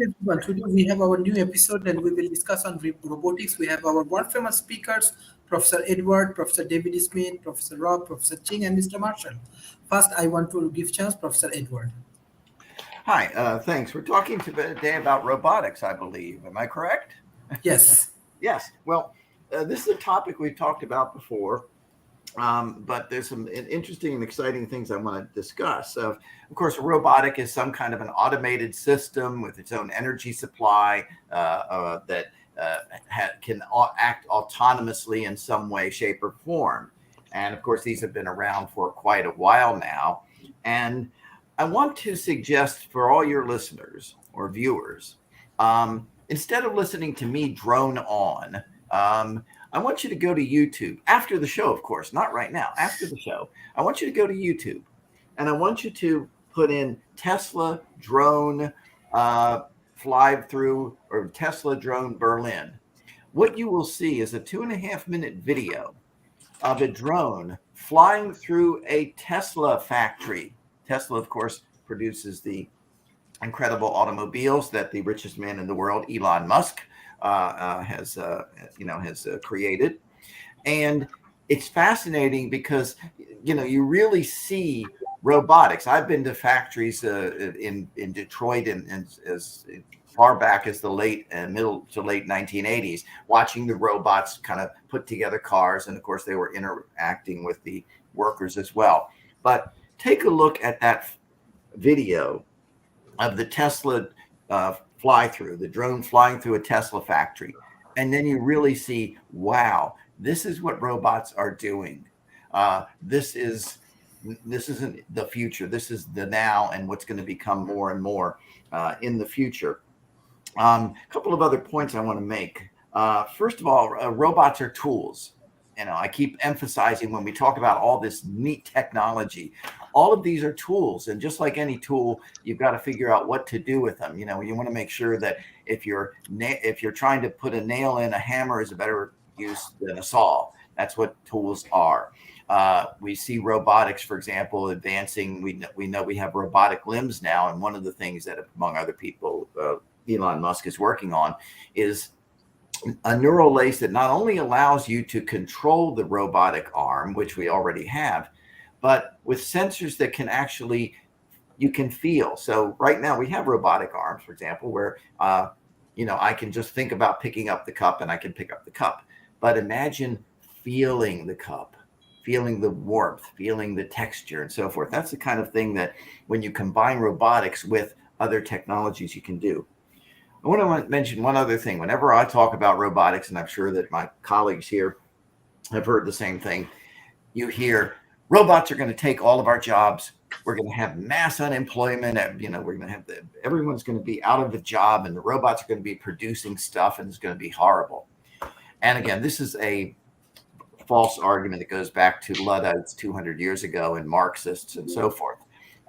everyone. Today we have our new episode and we will discuss on robotics. We have our world famous speakers, Professor Edward, Professor David Smith, Professor Rob, Professor Ching, and Mr. Marshall. First, I want to give chance Professor Edward. Hi, thanks. We're talking today about robotics, I believe. Am I correct? Yes. Yes. Well, this is a topic we've talked about before, but there's some interesting and exciting things I want to discuss. So, of course, robotic is some kind of an automated system with its own energy supply that can act autonomously in some way, shape, or form. And of course, these have been around for quite a while now. And I want to suggest for all your listeners or viewers, instead of listening to me drone on, I want you to go to YouTube after the show, of course, not right now, after the show. I want you to go to YouTube and I want you to put in Tesla drone fly through or Tesla drone Berlin. What you will see is a 2.5 minute video of a drone flying through a Tesla factory. Tesla, of course, produces the incredible automobiles that the richest man in the world, Elon Musk, has created. And it's fascinating because you really see robotics. I've been to factories in Detroit and as far back as the middle to late 1980s, watching the robots kind of put together cars, and of course they were interacting with the workers as well. But take a look at that video of the Tesla the drone flying through a Tesla factory. And then you really see, wow, this is what robots are doing. This isn't the future. This is the now and what's going to become more and more in the future. A couple of other points I want to make. First of all, robots are tools. I keep emphasizing when we talk about all this neat technology, all of these are tools. And just like any tool, you've got to figure out what to do with them. You want to make sure that if you're trying to put a nail in, a hammer is a better use than a saw. That's what tools are. We see robotics, for example, advancing. We know we have robotic limbs now. And one of the things that, among other people, Elon Musk is working on is a neural lace that not only allows you to control the robotic arm, which we already have, but with sensors that you can feel. So right now we have robotic arms, for example, where, I can just think about picking up the cup and I can pick up the cup. But imagine feeling the cup, feeling the warmth, feeling the texture and so forth. That's the kind of thing that when you combine robotics with other technologies, you can do. I want to mention one other thing. Whenever I talk about robotics, and I'm sure that my colleagues here have heard the same thing, you hear robots are going to take all of our jobs. We're going to have mass unemployment. We're going to have everyone's going to be out of the job, and the robots are going to be producing stuff, and it's going to be horrible. And again, this is a false argument that goes back to Luddites 200 years ago and Marxists and so forth.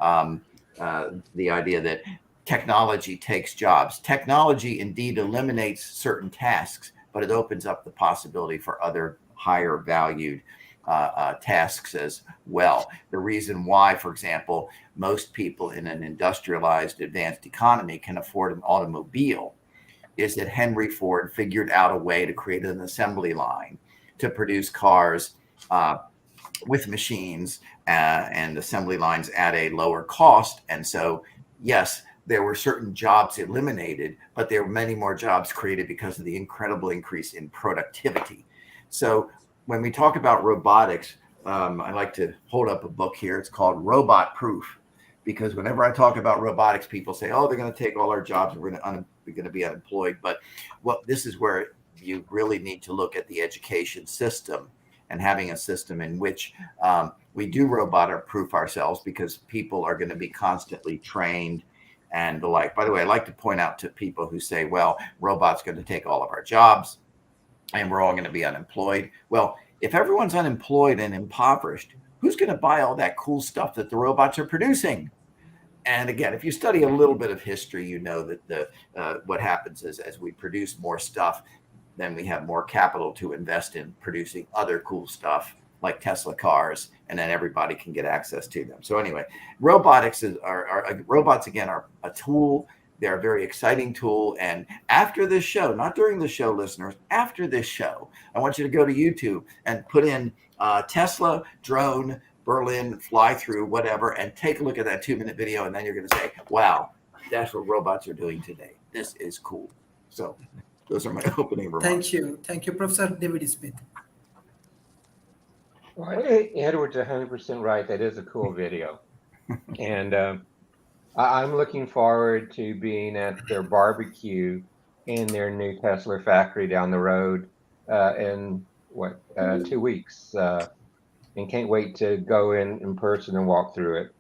The idea that technology takes jobs. Technology indeed eliminates certain tasks, but it opens up the possibility for other higher valued tasks as well. The reason why, for example, most people in an industrialized advanced economy can afford an automobile is that Henry Ford figured out a way to create an assembly line to produce cars with machines and assembly lines at a lower cost. And so, yes, there were certain jobs eliminated, but there were many more jobs created because of the incredible increase in productivity. So when we talk about robotics, I like to hold up a book here. It's called Robot Proof, because whenever I talk about robotics, people say, oh, they're going to take all our jobs and we're going to be unemployed. But this is where you really need to look at the education system and having a system in which we do robot proof ourselves, because people are going to be constantly trained and the like. By the way, I like to point out to people who say, well, robots going to take all of our jobs and we're all going to be unemployed. Well, if everyone's unemployed and impoverished, who's going to buy all that cool stuff that the robots are producing? And again, if you study a little bit of history, you know that what happens is as we produce more stuff, then we have more capital to invest in producing other cool stuff like Tesla cars, and then everybody can get access to them. So anyway, robots again are a tool They're a very exciting tool. And after this show, not during the show, listeners, after this show, I want you to go to YouTube and put in Tesla drone Berlin fly through, whatever, and take a look at that 2-minute video. And then you're going to say, wow, that's what robots are doing today. This is cool. So those are my opening remarks. Thank you. Thank you, Professor David Smith. Well, Edward's 100% right. That is a cool video. And I'm looking forward to being at their barbecue in their new Tesla factory down the road in 2 weeks. And can't wait to go in person and walk through it.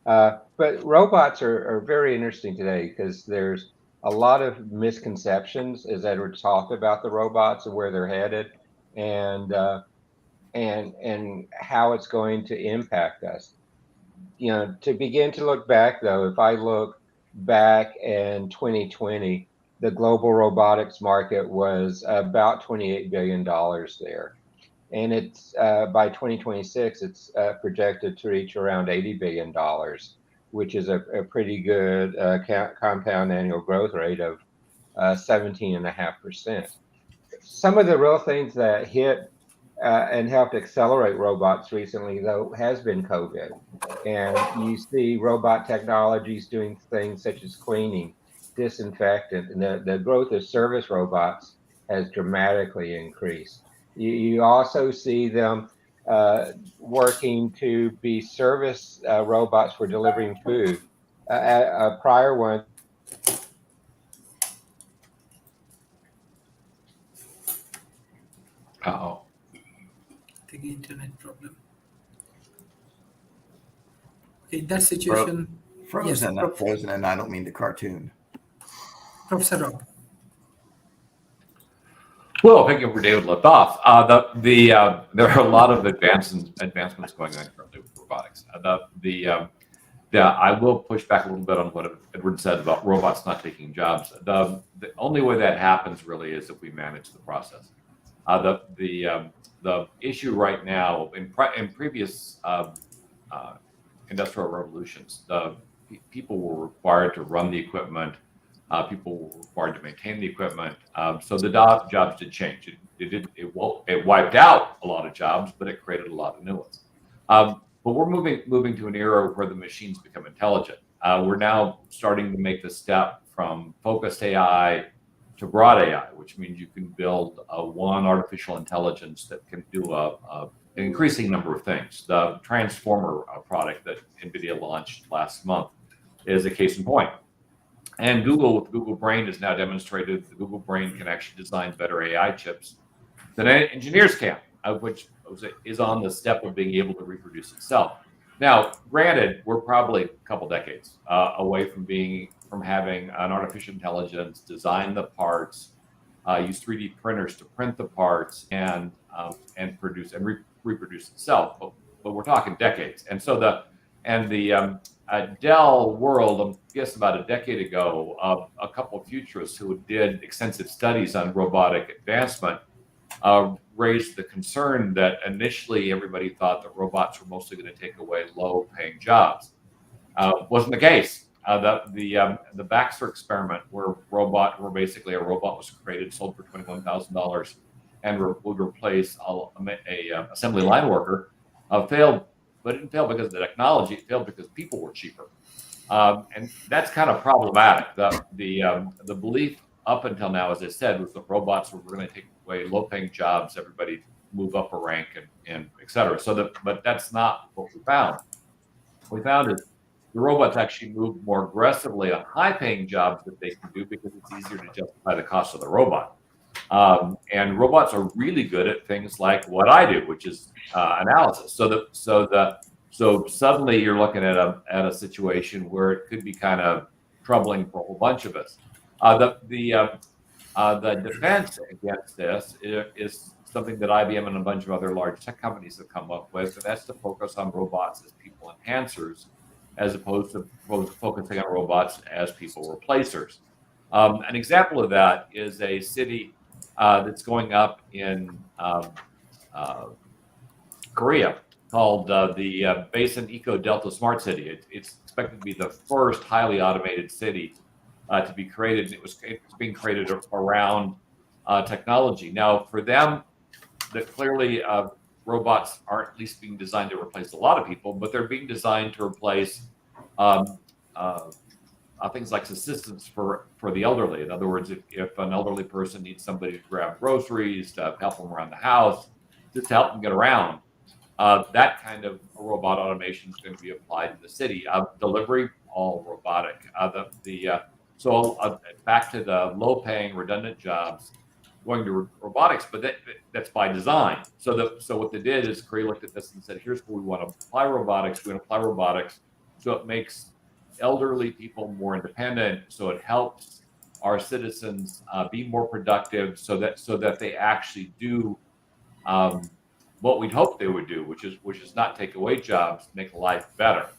But robots are very interesting today because there's a lot of misconceptions, as Edward talked about the robots and where they're headed, and how it's going to impact us. You know, to begin to look back though, if I look back in 2020, the global robotics market was about $28 billion there. And it's by 2026, it's projected to reach around $80 billion, which is a pretty good compound annual growth rate of 17.5%. Some of the real things that hit and helped accelerate robots recently, though, has been COVID. And you see robot technologies doing things such as cleaning, disinfectant, and the growth of service robots has dramatically increased. You also see them working to be service robots for delivering food. A prior one. Uh-oh. I think internet problem. In that situation, Frozen, yes, not frozen, and I don't mean the cartoon. Professor Rob. Well, picking up where David left off, there are a lot of advancements going on currently with robotics. I will push back a little bit on what Edward said about robots not taking jobs. The only way that happens really is if we manage the process. The issue right now in previous industrial revolutions, people were required to run the equipment. People were required to maintain the equipment. So the jobs did change. It wiped out a lot of jobs, but it created a lot of new ones. But we're moving to an era where the machines become intelligent. We're now starting to make the step from focused AI to broad AI, which means you can build one artificial intelligence that can do an increasing number of things. The Transformer product that NVIDIA launched last month is a case in point. And Google, with Google Brain, has now demonstrated the Google Brain can actually design better AI chips than engineers can, which is on the step of being able to reproduce itself. Now, granted, we're probably a couple decades away from having an artificial intelligence design the parts, use 3D printers to print the parts, and produce and reproduce itself. But we're talking decades, and so the Dell world, I guess about a decade ago, a couple of futurists who did extensive studies on robotic advancement raised the concern that initially everybody thought that robots were mostly going to take away low-paying jobs. Wasn't the case. The Baxter experiment, where basically a robot was created, sold for $21,000, and would replace a assembly line worker, failed. But it didn't fail because of the technology. It failed because people were cheaper, and that's kind of problematic. The belief up until now, as I said, was that robots were going to take away low-paying jobs, everybody move up a rank, and et cetera. But that's not what we found. What we found is the robots actually move more aggressively on high-paying jobs that they can do because it's easier to justify the cost of the robot. And robots are really good at things like what I do, which is analysis. So suddenly you're looking at a situation where it could be kind of troubling for a whole bunch of us. The defense against this is something that IBM and a bunch of other large tech companies have come up with, and that's to focus on robots as people enhancers, as opposed to focusing on robots as people replacers. An example of that is a city that's going up in Korea called the Basin Eco Delta Smart City. It's expected to be the first highly automated city to be created, and it's being created around technology. Now, for them, that clearly robots aren't at least being designed to replace a lot of people, but they're being designed to replace um, things like assistance for the elderly. In other words, if an elderly person needs somebody to grab groceries, to help them around the house, just to help them get around, that kind of robot automation is going to be applied in the city. Delivery, all robotic. So back to the low-paying, redundant jobs, going to robotics, but that's by design. So what they did is Korea looked at this and said, here's where we want to apply robotics. We want to apply robotics so it makes elderly people more independent, so it helps our citizens be more productive, so that they actually do what we'd hope they would do, which is not take away jobs, make life better.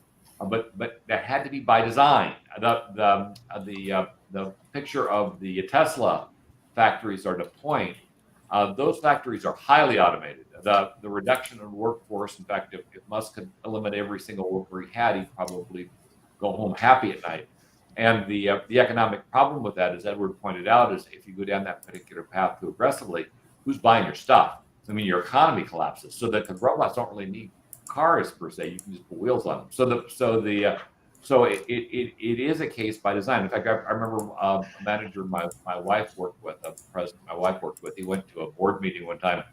But that had to be by design. The picture of the Tesla factories are to point. Those factories are highly automated. The reduction in workforce, in fact, if Musk could eliminate every single worker he had, he'd probably go home happy at night. And the economic problem with that, as Edward pointed out, is if you go down that particular path too aggressively, who's buying your stuff? I mean, your economy collapses. So that the robots don't really need cars per se. You can just put wheels on them. So it is a case by design. In fact, I remember a manager my wife worked with, a president my wife worked with. He went to a board meeting one time,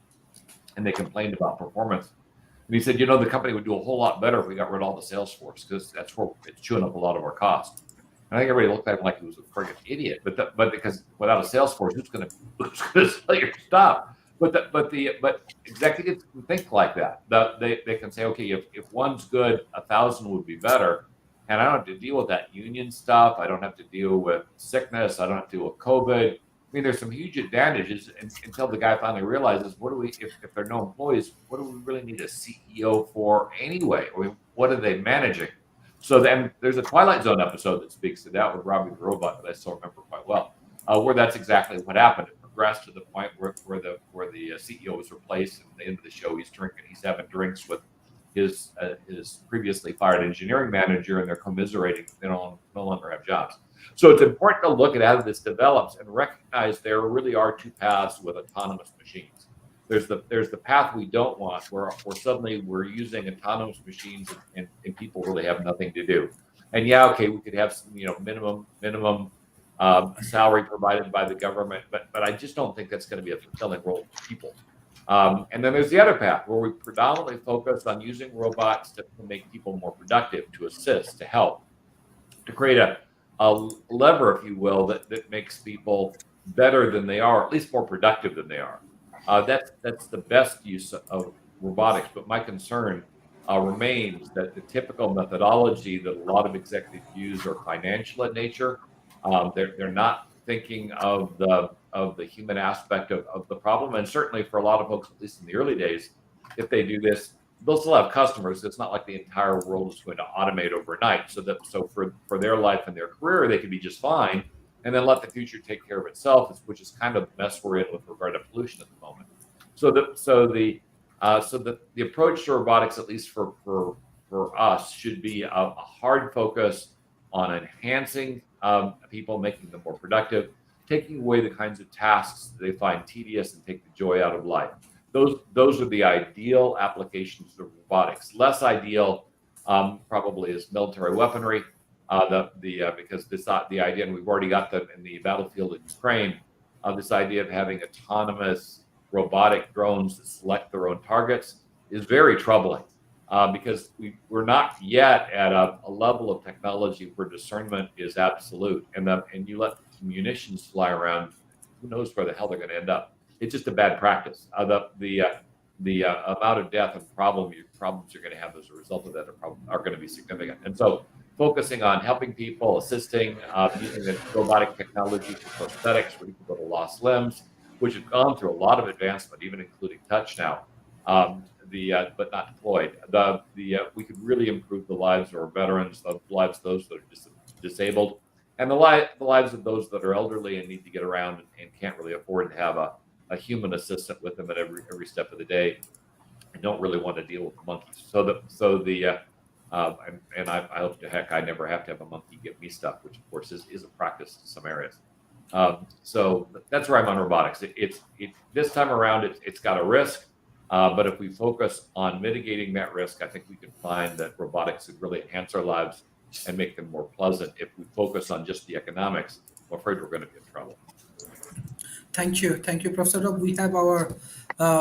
and they complained about performance. And he said, the company would do a whole lot better if we got rid of all the sales force, because that's where it's chewing up a lot of our costs. And I think everybody looked at him like he was a friggin' idiot. But because without a sales force, who's going to sell your stuff? But executives can think like that. They can say, okay, if one's good, 1,000 would be better, and I don't have to deal with that union stuff. I don't have to deal with sickness. I don't have to deal with COVID. I mean, there's some huge advantages until the guy finally realizes, if there are no employees, what do we really need a CEO for anyway? I mean, what are they managing? So then there's a Twilight Zone episode that speaks to that with Robbie the Robot that I still remember quite well, where that's exactly what happened. It progressed to the point where the CEO was replaced, and at the end of the show, he's having drinks with his previously fired engineering manager, and they're commiserating they no longer have jobs. So it's important to look at how this develops and recognize there really are two paths with autonomous machines. There's the path we don't want, where suddenly we're using autonomous machines and people really have nothing to do. And yeah, okay, we could have some minimum salary provided by the government, but I just don't think that's going to be a fulfilling role for people. And then there's the other path where we predominantly focus on using robots to make people more productive, to assist, to help, to create a lever, if you will, that makes people better than they are, at least more productive than they are. That's the best use of robotics. But my concern remains that the typical methodology that a lot of executives use are financial in nature. They're not thinking of the human aspect of the problem. And certainly for a lot of folks, at least in the early days, if they do this, they'll still have customers. It's not like the entire world is going to automate overnight. So for their life and their career, they could be just fine, and then let the future take care of itself, which is kind of the mess we're in with regard to pollution at the moment. So the approach to robotics, at least for us, should be a hard focus on enhancing people, making them more productive, taking away the kinds of tasks they find tedious, and take the joy out of life. Those are the ideal applications of robotics. Less ideal probably is military weaponry, because the idea, and we've already got them in the battlefield in Ukraine, this idea of having autonomous robotic drones that select their own targets is very troubling, because we're not yet at a level of technology where discernment is absolute, and you let munitions fly around, who knows where the hell they're going to end up. It's just a bad practice. The amount of death and problems you're going to have as a result of that are going to be significant. And so focusing on helping people, assisting, using the robotic technology for prosthetics for people that have lost limbs, which have gone through a lot of advancement, even including touch now, but not deployed. We could really improve the lives of our veterans, the lives of those that are disabled, and the lives of those that are elderly and need to get around and can't really afford to have a human assistant with them at every step of the day, and don't really want to deal with the monkeys. So I hope to heck I never have to have a monkey get me stuff, which of course is a practice in some areas. So that's where I'm on robotics. This time around, it's got a risk, but if we focus on mitigating that risk, I think we can find that robotics would really enhance our lives and make them more pleasant. If we focus on just the economics, I'm afraid we're going to be in trouble. Thank you, Professor Rob. We have our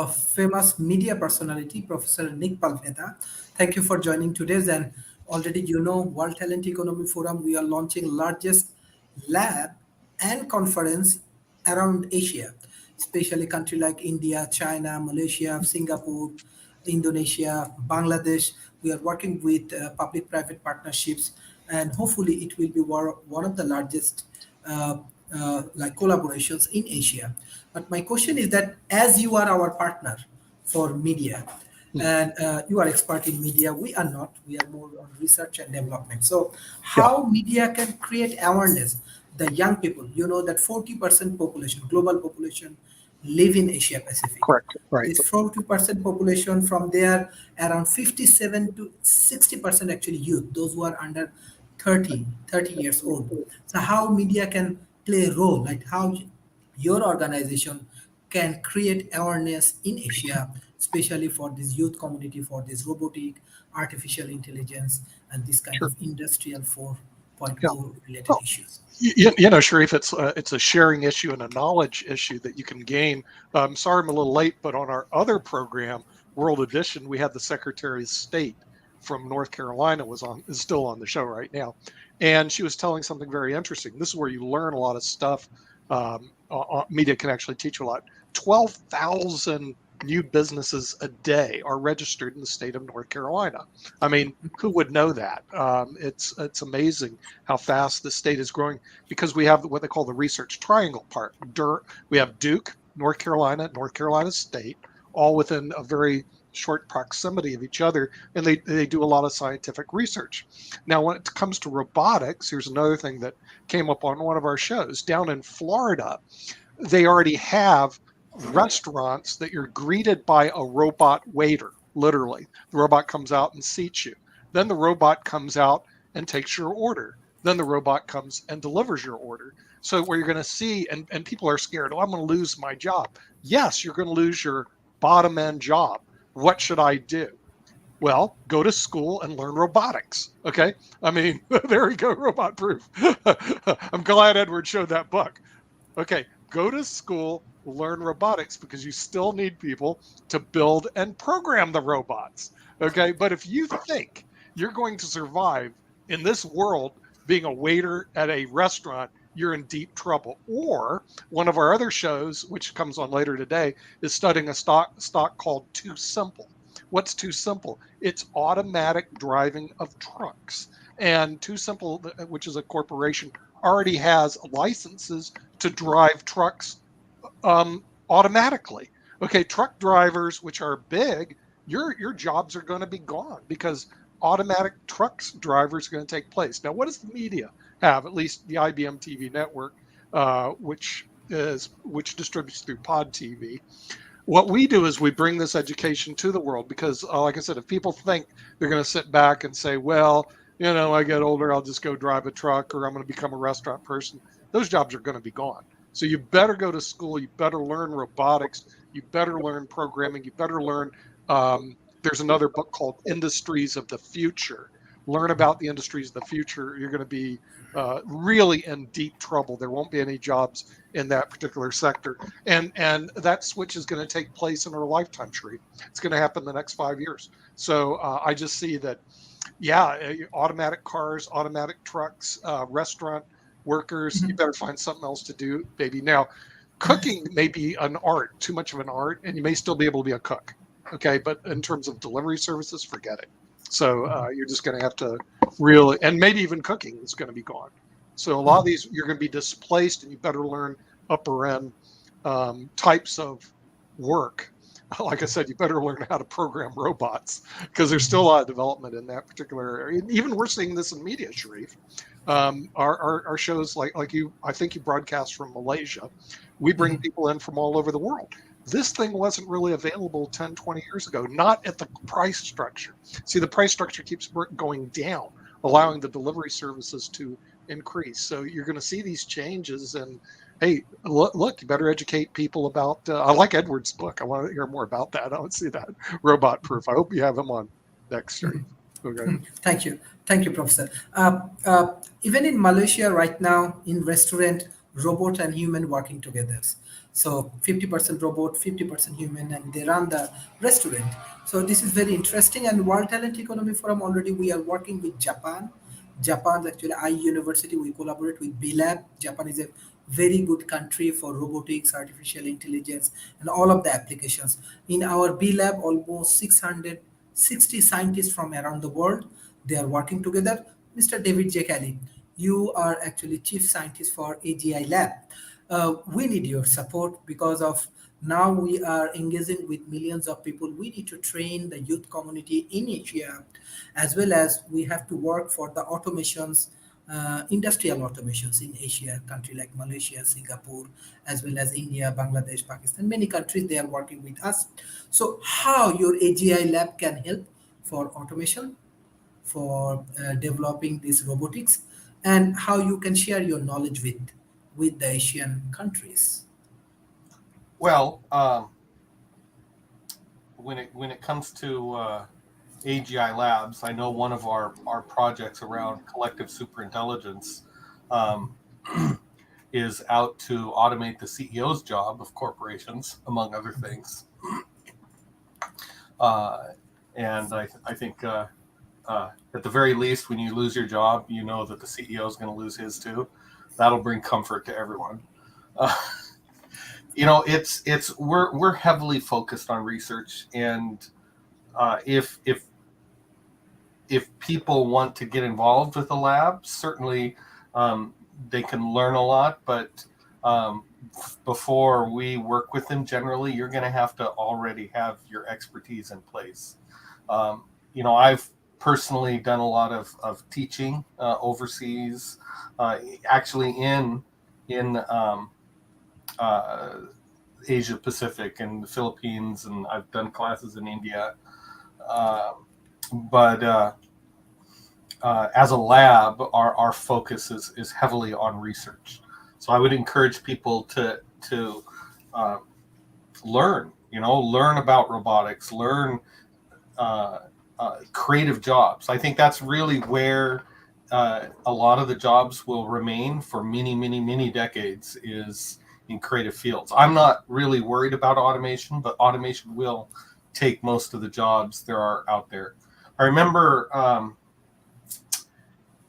famous media personality, Professor Nick Palveda. Thank you for joining today's. And already World Talent Economy Forum, we are launching largest lab and conference around Asia, especially country like India, China, Malaysia, Singapore, Indonesia, Bangladesh. We are working with public-private partnerships, and hopefully it will be one of the largest uh, like collaborations in Asia. But my question is that as you are our partner for media, and you are expert in media, we are not. We are more on research and development. So Yeah, how media can create awareness? The young people, that 40% population, global population, live in Asia Pacific. correct. Right. This 40% population, from there, around 57 to 60% actually youth, those who are under 30 years old. So how media can play a role, like how your organization can create awareness in Asia, especially for this youth community, for this robotic, artificial intelligence, and this kind Sure. of industrial Yeah. 4.0 related Well, issues. Sharif, it's a sharing issue and a knowledge issue that you can gain. Sorry, I'm a little late, but on our other program, World Edition, we had the Secretary of State from North Carolina is still on the show right now, and she was telling something very interesting. This is where you learn a lot of stuff. Media can actually teach you a lot. 12,000 new businesses a day are registered in the state of North Carolina. I mean, who would know that? It's amazing how fast the state is growing, because we have what they call the research triangle part. We have Duke, North Carolina State, all within a very short proximity of each other, and they do a lot of scientific research. Now, when it comes to robotics, here's another thing that came up on one of our shows. Down in Florida, they already have restaurants that you're greeted by a robot waiter. Literally, the robot comes out and seats you. Then the robot comes out and takes your order. Then the robot comes and delivers your order. So where you're going to see, and people are scared, oh, I'm going to lose my job. Yes, you're going to lose your bottom end job. What should I do? Well, go to school and learn robotics. Okay. I mean, there we go, robot proof. I'm glad Edward showed that book. Okay, go to school, learn robotics, because you still need people to build and program the robots. Okay, but if you think you're going to survive in this world being a waiter at a restaurant, you're in deep trouble. Or one of our other shows, which comes on later today, is studying a stock called Too Simple. What's Too Simple? It's automatic driving of trucks. And Too Simple, which is a corporation, already has licenses to drive trucks automatically. Okay, truck drivers, which are big, your jobs are going to be gone, because automatic trucks drivers are going to take place. Now, what does the media have? At least the IBM TV network, which distributes through Pod TV. What we do is we bring this education to the world, because, like I said, if people think they're going to sit back and say, well, I get older, I'll just go drive a truck, or I'm going to become a restaurant person, those jobs are going to be gone. So you better go to school. You better learn robotics. You better learn programming. You better learn. There's another book called Industries of the Future. Learn about the industries of the future. You're going to be really in deep trouble. There won't be any jobs in that particular sector. And that switch is going to take place in our lifetime, Sharif. It's going to happen in the next 5 years. So I just see that, automatic cars, automatic trucks, restaurant workers, you better find something else to do, baby. Now, cooking may be an art, too much of an art, and you may still be able to be a cook. Okay, but in terms of delivery services, forget it. So you're just going to have to really, and maybe even cooking is going to be gone. So a lot of these, you're going to be displaced, and you better learn upper end types of work. Like I said, you better learn how to program robots, because there's still a lot of development in that particular area. And even we're seeing this in media, Sharif. Our shows, like you, I think you broadcast from Malaysia. We bring people in from all over the world. This thing wasn't really available 10, 20 years ago, not at the price structure. See, the price structure keeps going down, allowing the delivery services to increase. So you're going to see these changes. And hey, look, you better educate people about. I like Edward's book. I want to hear more about that. I want to see that Robot Proof. I hope you have him on next, Sharif. Okay. Thank you, Professor. Even in Malaysia right now, in restaurant, robot and human working together. So 50% robot, 50% human, and they run the restaurant. So this is very interesting. And World Talent Economy Forum already we are working with Japan. Japan's actually I University. We collaborate with B Lab. Japan is a very good country for robotics, artificial intelligence, and all of the applications. In our B Lab, almost 660 scientists from around the world. They are working together. Mr. David J. Kelly, you are actually chief scientist for AGI Lab. We need your support because of now we are engaging with millions of people. We need to train the youth community in Asia, as well as we have to work for the automations, industrial automations in Asia, country like Malaysia, Singapore, as well as India, Bangladesh, Pakistan, many countries, they are working with us. So how your AGI lab can help for automation, for developing this robotics, and how you can share your knowledge with the Asian countries. Well, when it comes to AGI Labs, I know one of our projects around collective superintelligence is out to automate the CEO's job of corporations, among other things. And I think at the very least, when you lose your job, you know that the CEO is going to lose his too. That'll bring comfort to everyone. We're heavily focused on research, and if people want to get involved with the lab, certainly they can learn a lot. But before we work with them, generally, you're going to have to already have your expertise in place. I've personally done a lot of teaching overseas, actually in Asia Pacific and the Philippines, and I've done classes in India. But as a lab, our focus is heavily on research. So I would encourage people to learn about robotics, learn creative jobs. I think that's really where a lot of the jobs will remain for many, many, many decades is in creative fields. I'm not really worried about automation, but automation will take most of the jobs there are out there. I remember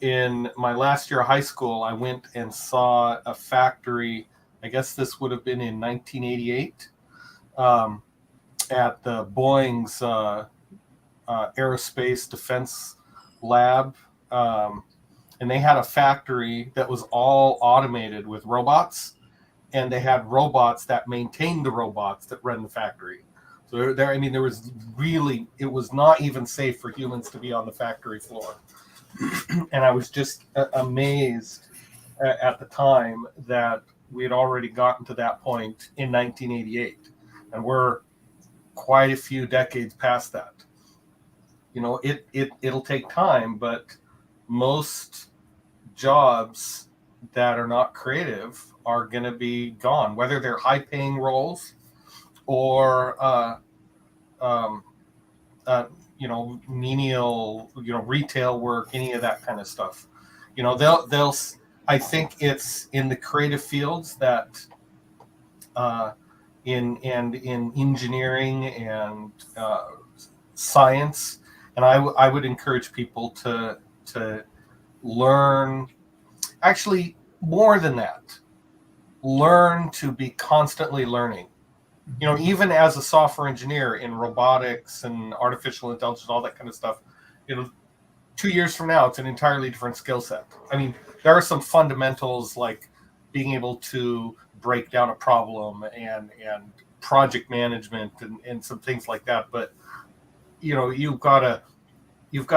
in my last year of high school, I went and saw a factory. I guess this would have been in 1988 at the Boeing's aerospace defense lab. And they had a factory that was all automated with robots, and they had robots that maintained the robots that run the factory. So it was not even safe for humans to be on the factory floor. And I was just amazed at the time that we had already gotten to that point in 1988. And we're quite a few decades past that. It'll take time, but most jobs that are not creative are going to be gone, whether they're high-paying roles or menial, retail work, any of that kind of stuff. They'll. I think it's in the creative fields that, in engineering and science, and I would encourage people to learn. Actually, more than that, learn to be constantly learning. Even as a software engineer in robotics and artificial intelligence, all that kind of stuff, 2 years from now, it's an entirely different skill set. I mean, there are some fundamentals like being able to break down a problem and project management and some things like that. But, you've got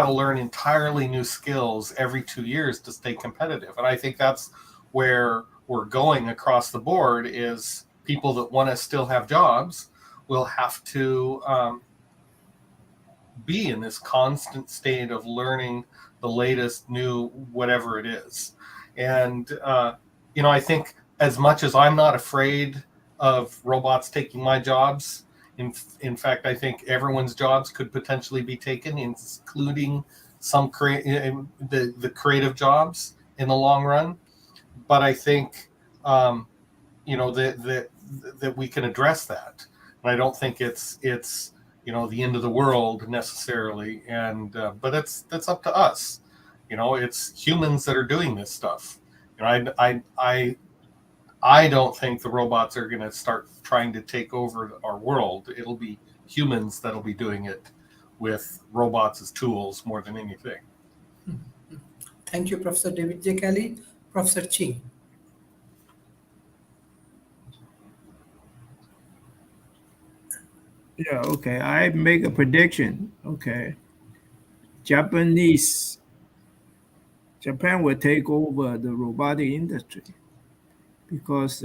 to learn entirely new skills every 2 years to stay competitive. And I think that's where we're going across the board is people that want to still have jobs will have to be in this constant state of learning the latest new whatever it is. And I think as much as I'm not afraid of robots taking my jobs, in fact, I think everyone's jobs could potentially be taken, including some the creative jobs in the long run. But I think that we can address that. And I don't think it's the end of the world necessarily. And but that's up to us. It's humans that are doing this stuff. I don't think the robots are going to start trying to take over our world. It'll be humans that'll be doing it with robots as tools more than anything. Thank you, Professor David J. Kelly. Professor Ching. Yeah, okay. I make a prediction. Okay. Japan will take over the robotic industry because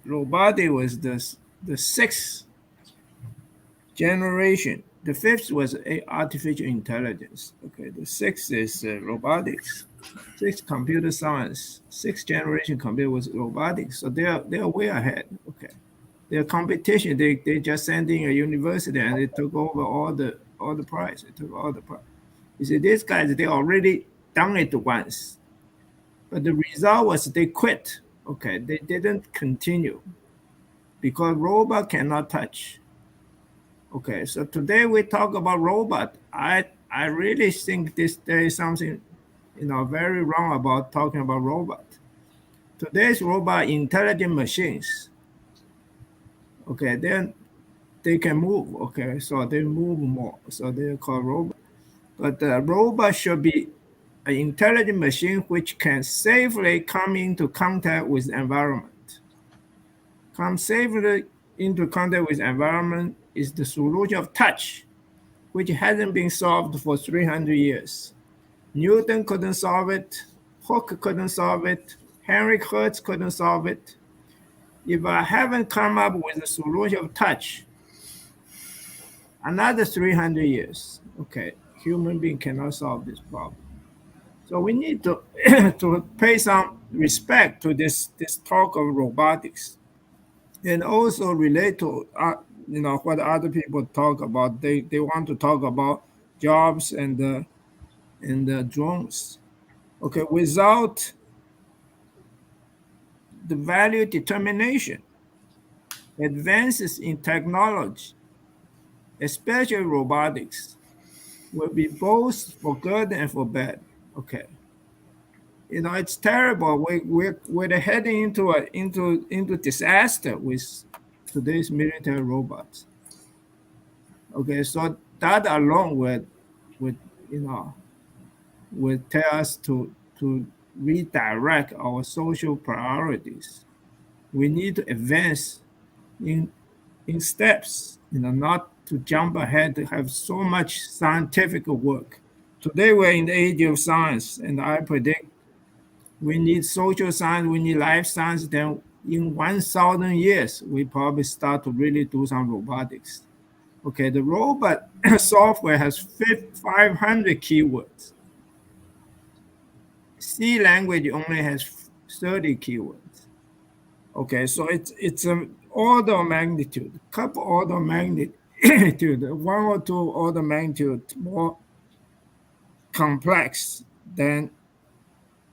robotic was the sixth generation. The fifth was artificial intelligence. Okay, the sixth is robotics. Sixth computer science. Sixth generation computer was robotics. So they are way ahead. Okay, their competition. They just sent in a university and they took over all the prize. They took all the prize. You see, these guys they already done it once, but the result was they quit. Okay, they didn't continue because robot cannot touch. Okay, so today we talk about robot. I really think there is something, very wrong about talking about robot. Today's robot intelligent machines. Okay, then they can move. Okay, so they move more. So they're called robot. But the robot should be an intelligent machine which can safely come into contact with environment. Come safely into contact with environment is the solution of touch, which hasn't been solved for 300 years. Newton couldn't solve it. Hooke couldn't solve it. Henry Hertz couldn't solve it. If I haven't come up with a solution of touch, another 300 years, okay, human being cannot solve this problem. So we need to to pay some respect to this talk of robotics, and also relate to what other people talk about. They want to talk about jobs and the drones. Okay, without the value determination, advances in technology, especially robotics, will be both for good and for bad. Okay, it's terrible. We're heading into disaster with today's military robots. Okay, so that alone will tell us to redirect our social priorities. We need to advance in steps, not to jump ahead to have so much scientific work. Today we're in the age of science, and I predict we need social science, we need life science. Then in 1,000 years, we probably start to really do some robotics. Okay, the robot software has 500 keywords. C language only has 30 keywords. Okay, so it's an order of magnitude, couple order of magnitude, one or two order of magnitude more complex than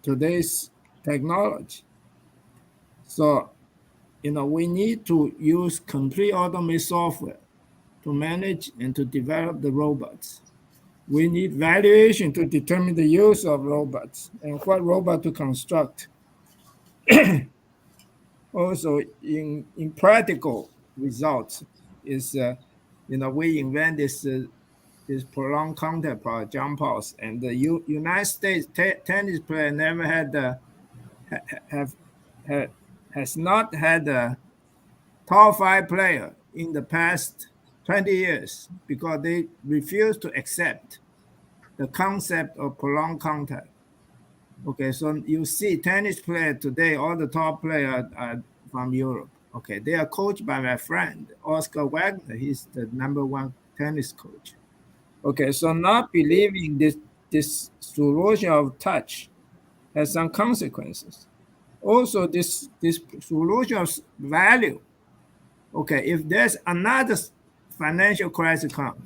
today's technology. So, we need to use complete automated software to manage and to develop the robots. We need valuation to determine the use of robots and what robot to construct. Also, in practical results, is we invent this prolonged contact power jump pulse, and the United States tennis player never had has not had a top 5 player in the past 20 years because they refuse to accept the concept of prolonged contact. Okay, so you see tennis player today, all the top players are from Europe. Okay, they are coached by my friend Oscar Wagner. He's the #1 tennis coach. Okay, so not believing this solution of touch has some consequences. Also, this solution of value. Okay, if there's another financial crisis come,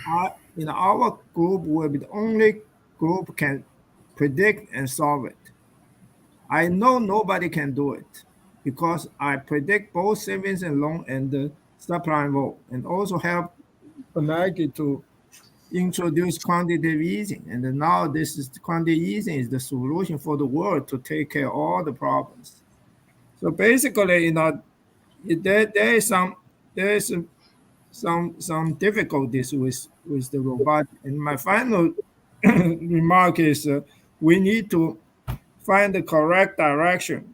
our group will be the only group can predict and solve it. I know nobody can do it because I predict both savings and loan and the subprime vote, and also help Nike to introduce quantitative easing. And then now this is quantitative easing is the solution for the world to take care of all the problems. So basically, there is some difficulties with the robot. And my final remark is we need to find the correct direction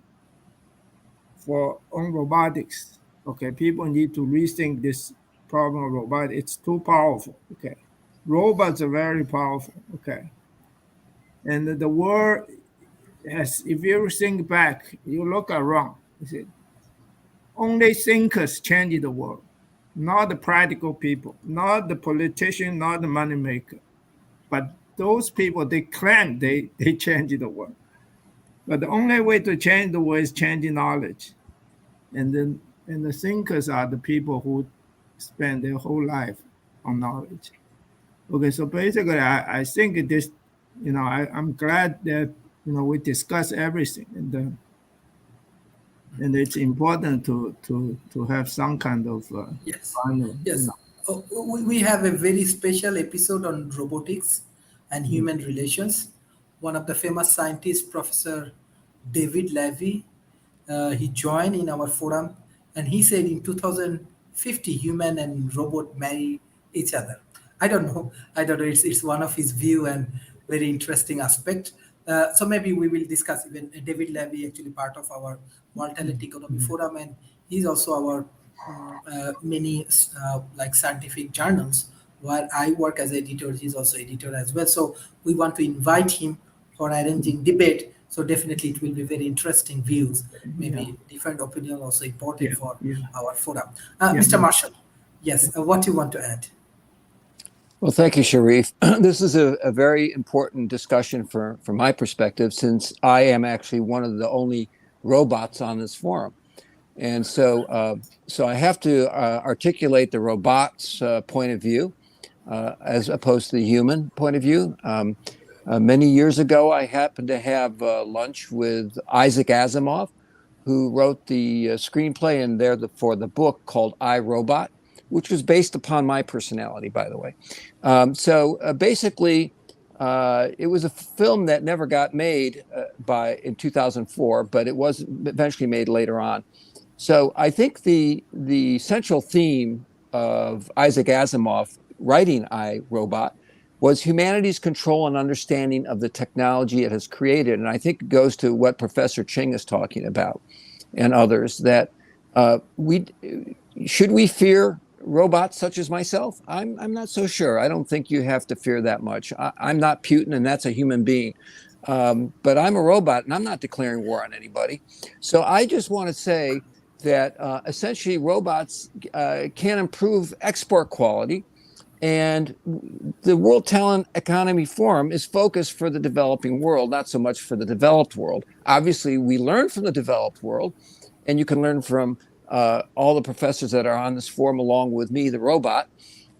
on robotics. Okay, people need to rethink this problem of robotics. It's too powerful. Okay, robots are very powerful. Okay, and the world has. If you think back, you look around. You see, only thinkers change the world, not the practical people, not the politician, not the money maker, but those people they claim they change the world. But the only way to change the world is changing knowledge. And the thinkers are the people who spend their whole life on knowledge. Okay, so basically, I think this, I'm glad that we discuss everything, and it's important to have some kind of Yes. final. Yes. We have a very special episode on robotics and human relations. One of the famous scientists, Professor David Levy, he joined in our forum, and he said in 2050 human and robot marry each other. I don't know. It's one of his view and very interesting aspect. So maybe we will discuss. Even David Levy actually part of our World Talent Economy Forum, and he's also our many like scientific journals where I work as editor. He's also editor as well. So we want to invite him for arranging debate. So definitely it will be very interesting views. Maybe different opinion also important for our forum. Mr. Marshall, yes, what do you want to add? Well, thank you, Sharif. This is a very important discussion from my perspective, since I am actually one of the only robots on this forum. And so I have to articulate the robot's point of view as opposed to the human point of view. Many years ago, I happened to have lunch with Isaac Asimov, who wrote the screenplay and for the book called I, Robot, which was based upon my personality, by the way. Basically, it was a film that never got made in 2004, but it was eventually made later on. So I think the central theme of Isaac Asimov writing I, Robot was humanity's control and understanding of the technology it has created. And I think it goes to what Professor Ching is talking about and others, that should we fear robots such as myself? I'm not so sure. I don't think you have to fear that much. I'm not Putin, and that's a human being. But I'm a robot, and I'm not declaring war on anybody. So I just want to say that essentially robots can improve export quality. And the World Talent Economy Forum is focused for the developing world, not so much for the developed world. Obviously, we learn from the developed world, and you can learn from all the professors that are on this forum along with me, the robot.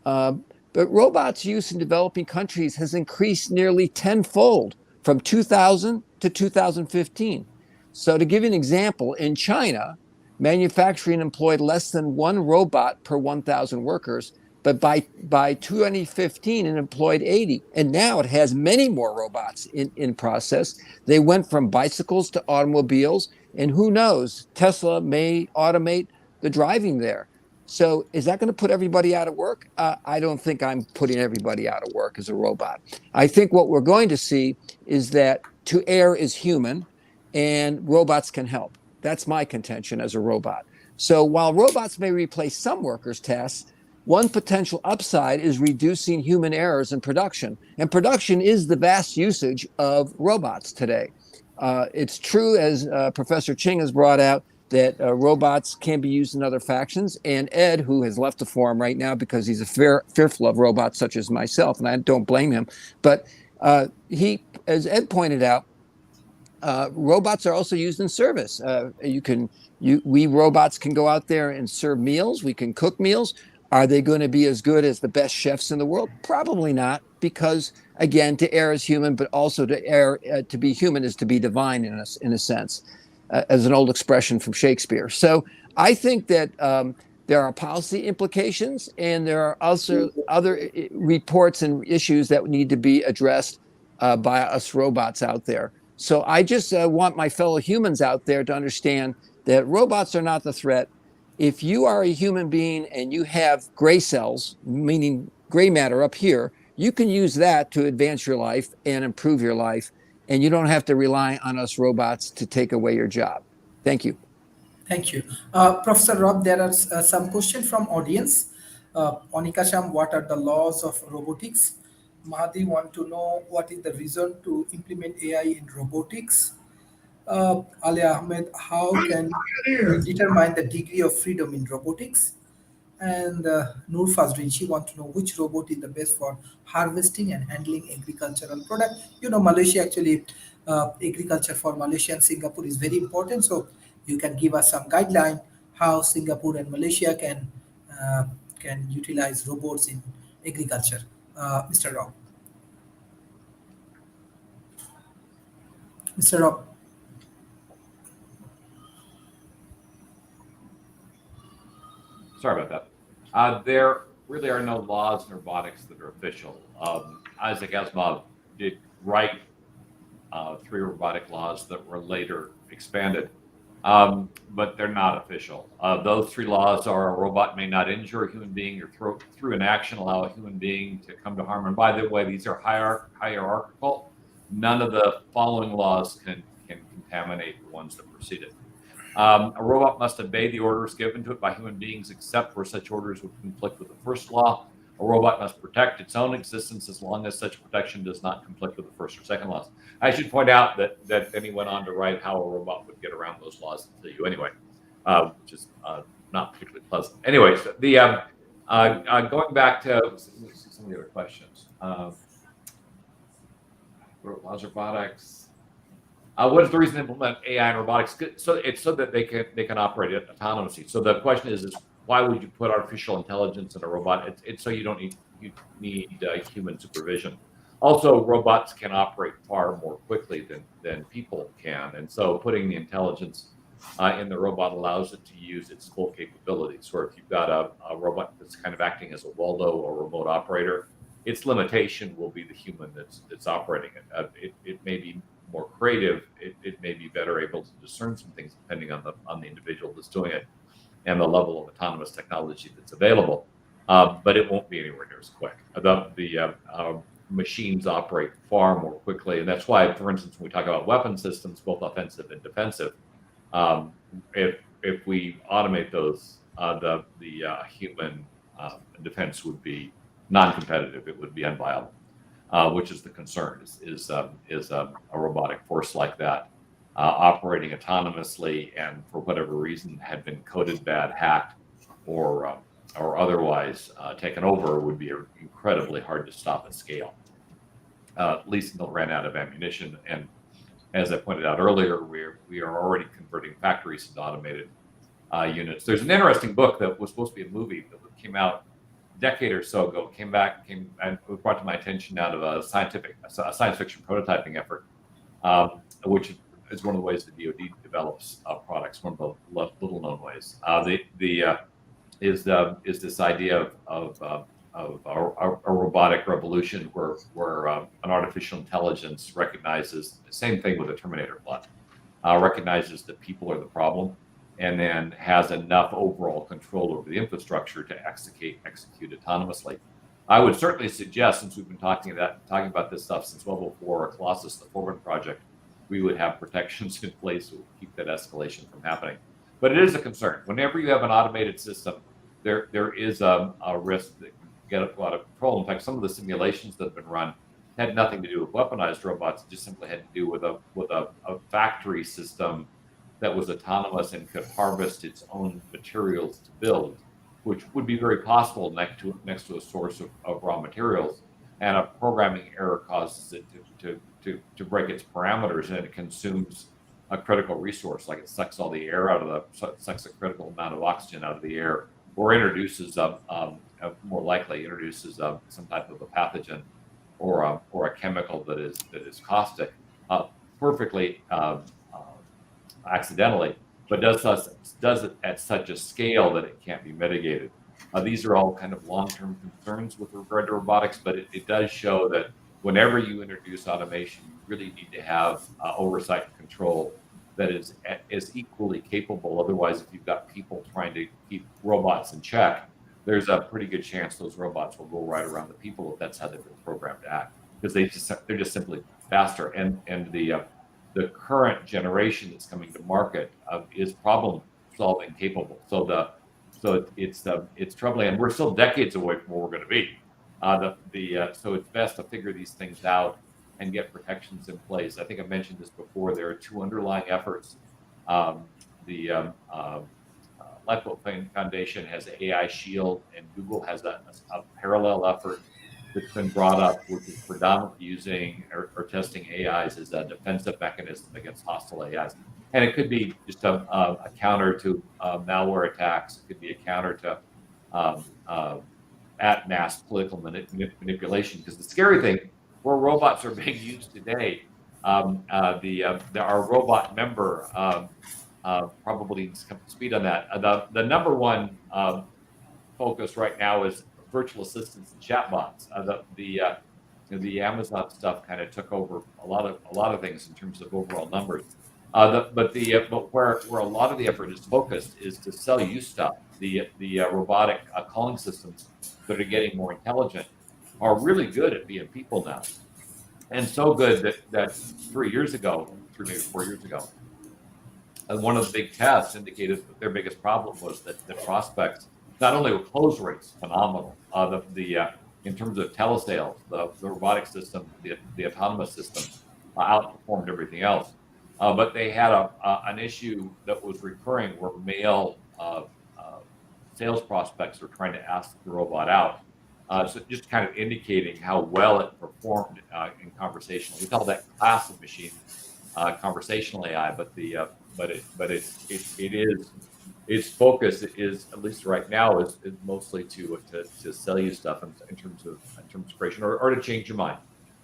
But robots' use in developing countries has increased nearly tenfold from 2000 to 2015. So to give you an example, in China, manufacturing employed less than one robot per 1,000 workers, but by 2015, it employed 80. And now it has many more robots in process. They went from bicycles to automobiles. And who knows, Tesla may automate the driving there. So is that going to put everybody out of work? I don't think I'm putting everybody out of work as a robot. I think what we're going to see is that to err is human, and robots can help. That's my contention as a robot. So while robots may replace some workers' tasks, one potential upside is reducing human errors in production. And production is the vast usage of robots today. It's true, as Professor Ching has brought out, that robots can be used in other factions. And Ed, who has left the forum right now because he's fearful of robots such as myself, and I don't blame him, but he, as Ed pointed out, robots are also used in service. We robots can go out there and serve meals. We can cook meals. Are they going to be as good as the best chefs in the world? Probably not, because again, to err is human, but also to err, to be human is to be divine in a sense, as an old expression from Shakespeare. So I think that there are policy implications, and there are also other reports and issues that need to be addressed by us robots out there. So I just want my fellow humans out there to understand that robots are not the threat. If you are a human being and you have gray cells, meaning gray matter up here, you can use that to advance your life and improve your life. And you don't have to rely on us robots to take away your job. Thank you. Thank you. Professor Rob, there are some questions from audience. Onika Sham, what are the laws of robotics? Mahdi want to know what is the reason to implement AI in robotics. Ali Ahmed, how can we determine the degree of freedom in robotics? And Noor Fazrin, she wants to know which robot is the best for harvesting and handling agricultural product. You know, Malaysia actually, agriculture for Malaysia and Singapore is very important. So you can give us some guideline how Singapore and Malaysia can utilize robots in agriculture. Mr. Rob. Mr. Rob. Sorry about that. There really are no laws in robotics that are official. Isaac Asimov did write 3 robotic laws that were later expanded, but they're not official. Those 3 laws are: a robot may not injure a human being or through an action allow a human being to come to harm. And by the way, these are hierarchical. None of the following laws can contaminate the ones that preceded. A robot must obey the orders given to it by human beings, except where such orders would conflict with the first law. A robot must protect its own existence as long as such protection does not conflict with the first or second laws. I should point out that then he went on to write how a robot would get around those laws and tell you anyway, which is not particularly pleasant. Anyways, going back to some of the other questions. Laws robotics. What is the reason to implement AI in robotics? So it's so that they can operate it autonomously. So the question is why would you put artificial intelligence in a robot? It's so you don't need human supervision. Also, robots can operate far more quickly than people can, and so putting the intelligence in the robot allows it to use its full capabilities. Or if you've got a robot that's kind of acting as a Waldo or remote operator, its limitation will be the human that's operating it. It may be more creative, it may be better able to discern some things depending on the individual that's doing it and the level of autonomous technology that's available, but it won't be anywhere near as quick. The machines operate far more quickly, and that's why, for instance, when we talk about weapon systems, both offensive and defensive, if we automate those, the human defense would be non-competitive. It would be unviable. Which is the concern, is a robotic force like that operating autonomously and for whatever reason had been coded bad, hacked, or otherwise taken over, would be incredibly hard to stop at scale, at least until it ran out of ammunition. And as I pointed out earlier, we are already converting factories into automated units. There's an interesting book that was supposed to be a movie that came out decade or so ago, came and was brought to my attention out of a science fiction prototyping effort, which is one of the ways the DoD develops products, one of the little known ways. Is this idea of a robotic revolution where an artificial intelligence recognizes the same thing with the Terminator plot, recognizes that people are the problem, and then has enough overall control over the infrastructure to execute autonomously. I would certainly suggest, since we've been talking about this stuff since well before Colossus, the Forward project, we would have protections in place to keep that escalation from happening. But it is a concern. Whenever you have an automated system, there is a risk that you get out of control. In fact, some of the simulations that have been run had nothing to do with weaponized robots. It just simply had to do with a factory system that was autonomous and could harvest its own materials to build, which would be very possible next to a source of raw materials. And a programming error causes it to break its parameters, and it consumes a critical resource, like it sucks all the air out of sucks a critical amount of oxygen out of the air, or introduces more likely introduces some type of a pathogen or a chemical that is caustic, perfectly accidentally, but does it at such a scale that it can't be mitigated. These are all kind of long-term concerns with regard to robotics, but it does show that whenever you introduce automation, you really need to have oversight and control that is equally capable. Otherwise, if you've got people trying to keep robots in check, there's a pretty good chance those robots will go right around the people if that's how they've been programmed to act, because they're just simply faster. And the current generation that's coming to market is problem solving capable. So it's troubling, and we're still decades away from where we're going to be. So it's best to figure these things out and get protections in place. I think I mentioned this before. There are two underlying efforts. The Lifeboat Foundation has an AI Shield, and Google has a parallel effort that's been brought up, which is predominantly using or testing AIs as a defensive mechanism against hostile AIs. And it could be just a counter to malware attacks. It could be a counter to at mass political manipulation. Because the scary thing, where robots are being used today, our robot member probably needs to come to speed on that. The number one focus right now is virtual assistants and chatbots. The Amazon stuff kind of took over a lot of things in terms of overall numbers. But where a lot of the effort is focused is to sell you stuff. The robotic calling systems that are getting more intelligent are really good at being people now, and so good that 3 years ago, maybe 4 years ago, one of the big tests indicated that their biggest problem was that the prospects, not only were close rates phenomenal, in terms of telesales, the robotic system, the autonomous system outperformed everything else. But they had an issue that was recurring where male sales prospects were trying to ask the robot out. So just kind of indicating how well it performed in conversational. We call that class of machine conversational AI, but its focus is, at least right now, is mostly to sell you stuff in terms of creation, or to change your mind,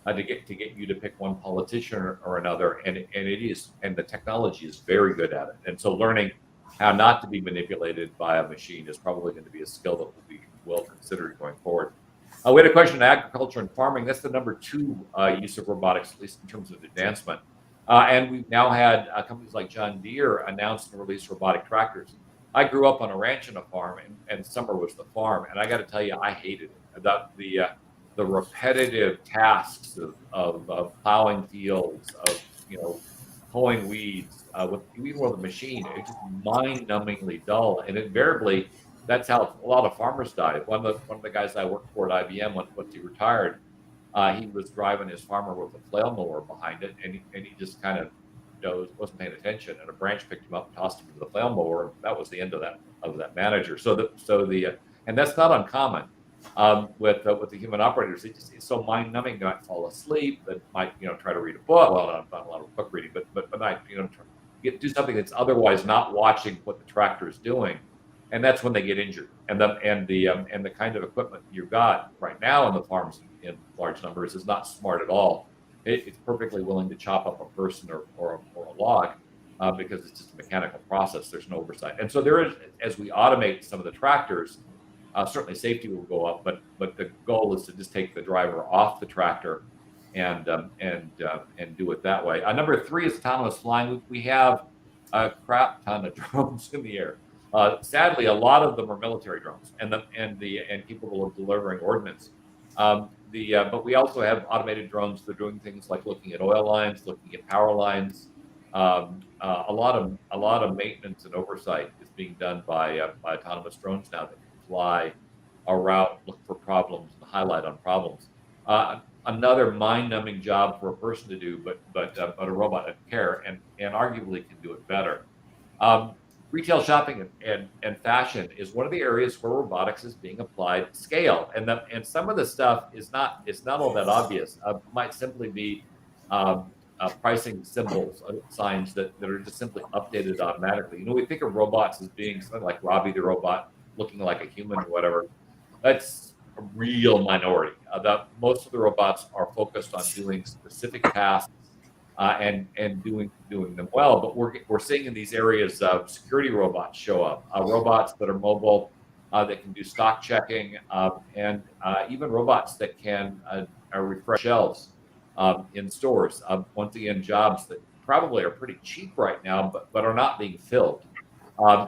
to get you to pick one politician or another, and the technology is very good at it. And so learning how not to be manipulated by a machine is probably going to be a skill that will be well considered going forward. We had a question on agriculture and farming. That's the number 2 use of robotics, at least in terms of advancement. And we've now had companies like John Deere announce and release robotic tractors. I grew up on a ranch and a farm, and summer was the farm. And I got to tell you, I hated it. The repetitive tasks of plowing fields, of pulling weeds, even with a machine, it's just mind-numbingly dull. And invariably, that's how a lot of farmers died. One of the guys I worked for at IBM, once he retired, he was driving his farmer with a flail mower behind it, and he just kind of wasn't paying attention, and a branch picked him up and tossed him to the flail mower. That was the end of that manager. And that's not uncommon with the human operators. It's so mind-numbing. They might fall asleep. They might not try to read a book. Well, not a lot of book reading, but might do something that's otherwise not watching what the tractor is doing, and that's when they get injured. And the kind of equipment you've got right now in the farms in large numbers is not smart at all. It's perfectly willing to chop up a person or a log because it's just a mechanical process. There's no oversight. And so there is, as we automate some of the tractors, certainly safety will go up, but the goal is to just take the driver off the tractor and do it that way. Number 3 is autonomous flying. We have a crap ton of drones in the air. Sadly, a lot of them are military drones and capable of delivering ordnance. But we also have automated drones that are doing things like looking at oil lines, looking at power lines. A lot of maintenance and oversight is being done by autonomous drones now that can fly a route, look for problems, and highlight on problems. Another mind-numbing job for a person to do, but a robot doesn't care, and arguably can do it better. Retail shopping and fashion is one of the areas where robotics is being applied at scale, and some of the stuff is not all that obvious. Might simply be pricing symbols, signs that are just simply updated automatically. We think of robots as being something like Robbie the robot looking like a human or whatever. That's a real minority. Most of the robots are focused on doing specific tasks and doing them well. But we're seeing in these areas security robots show up, robots that are mobile, that can do stock checking, and even robots that can refresh shelves in stores. Once again, jobs that probably are pretty cheap right now, but are not being filled.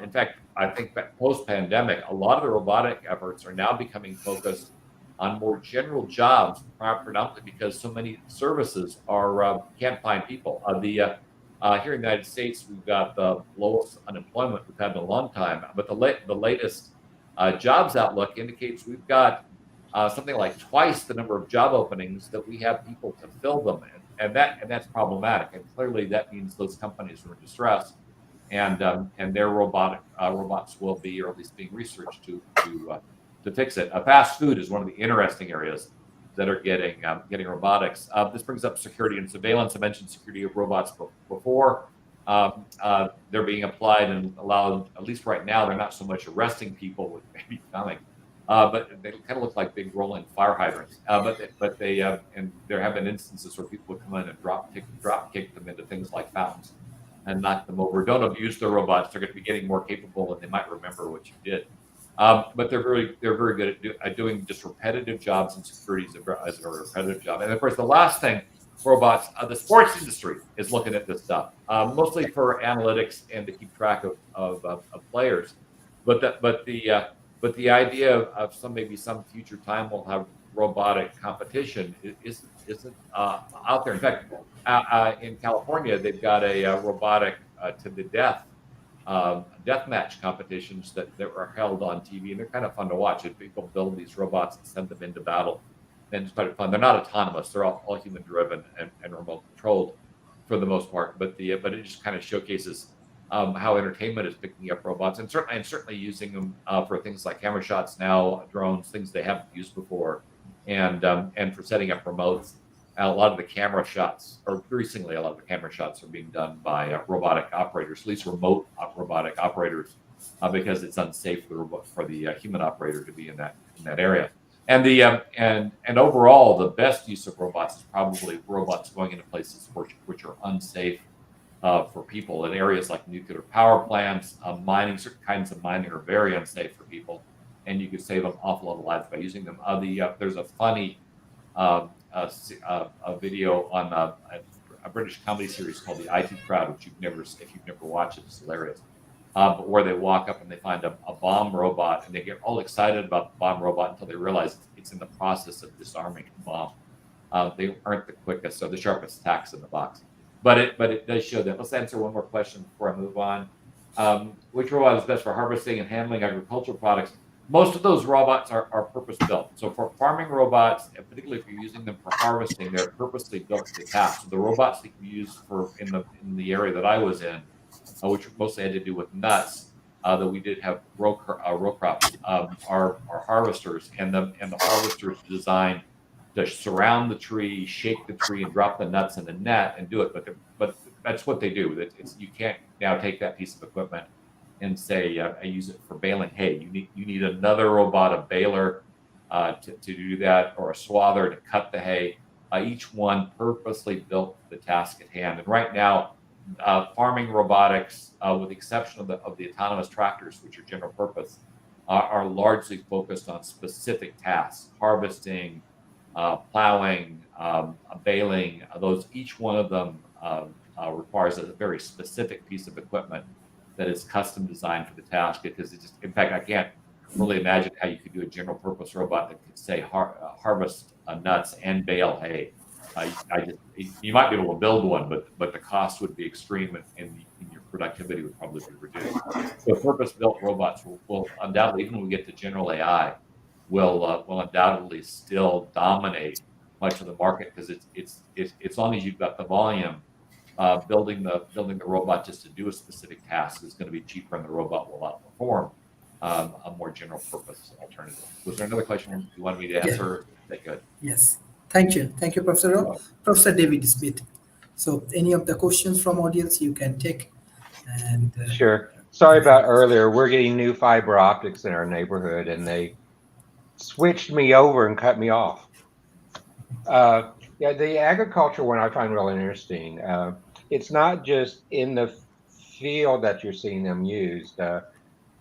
In fact, I think that post-pandemic, a lot of the robotic efforts are now becoming focused on more general jobs, predominantly because so many services are can't find people. Here in the United States, we've got the lowest unemployment we've had in a long time, but the latest jobs outlook indicates we've got something like twice the number of job openings that we have people to fill them in, and that's problematic. And clearly, that means those companies are in distress, and their robots will be, or at least being researched to fix it. Fast food is one of the interesting areas that are getting robotics. This brings up security and surveillance. I mentioned security of robots before. They're being applied and allowed, at least right now, they're not so much arresting people with maybe coming, but they kind of look like big rolling fire hydrants. But they and there have been instances where people would come in and drop kick them into things like fountains and knock them over. Don't abuse the robots. They're going to be getting more capable, and they might remember what you did. But they're very good at doing just repetitive jobs, and security as a repetitive job. And of course, the last thing, robots. The sports industry is looking at this stuff, mostly for analytics and to keep track of players. But the idea of maybe some future time we'll have robotic competition isn't out there. In fact, in California, they've got a robotic to the death match competitions that are held on TV, and they're kind of fun to watch. If people build these robots and send them into battle, and it's quite fun. They're not autonomous; they're all human driven and remote controlled for the most part. But it just kind of showcases how entertainment is picking up robots, and certainly using them for things like camera shots now, drones, things they haven't used before, and for setting up remotes. A lot of the camera shots, or increasingly a lot of the camera shots, are being done by robotic operators, at least remote robotic operators, because it's unsafe for the human operator to be in that area. And and overall, the best use of robots is probably robots going into places which are unsafe for people. In areas like nuclear power plants, mining, certain kinds of mining are very unsafe for people, and you can save an awful lot of lives by using them. There's a funny a video on a British comedy series called The IT Crowd, which if you've never watched it, it's hilarious. But where they walk up and they find a bomb robot, and they get all excited about the bomb robot until they realize it's in the process of disarming the bomb. They aren't the quickest or the sharpest tacks in the box, but it does show that. Let's answer one more question before I move on. Which robot is best for harvesting and handling agricultural products? Most of those robots are purpose-built. So for farming robots, and particularly if you're using them for harvesting, they're purposely built to task. So the robots that you use in the area that I was in, which mostly had to do with nuts, that we did have row crops, are harvesters, and the harvesters are designed to surround the tree, shake the tree, and drop the nuts in the net and do it. But that's what they do. You can't now take that piece of equipment and say, I use it for baling hay. You need another robot, a baler, to do that, or a swather to cut the hay. Each one purposely built for the task at hand. And right now, farming robotics, with the exception of the autonomous tractors, which are general purpose, are largely focused on specific tasks: harvesting, plowing, baling. Each one of them requires a very specific piece of equipment that is custom designed for the task, because in fact, I can't really imagine how you could do a general purpose robot that could say harvest nuts and bale hay. You might be able to build one, but the cost would be extreme, and your productivity would probably be reduced. So purpose-built robots will undoubtedly, even when we get to general AI, will undoubtedly still dominate much of the market, because it's as long as you've got the volume, building the robot just to do a specific task is going to be cheaper, and the robot will outperform a more general purpose alternative. Was there another question you wanted me to answer? Okay, good. Yes. Thank you, Professor Rob. Professor David Smith. So, any of the questions from audience you can take. And sure. Sorry about earlier. We're getting new fiber optics in our neighborhood, and they switched me over and cut me off. Yeah, the agriculture one I find really interesting. It's not just in the field that you're seeing them used.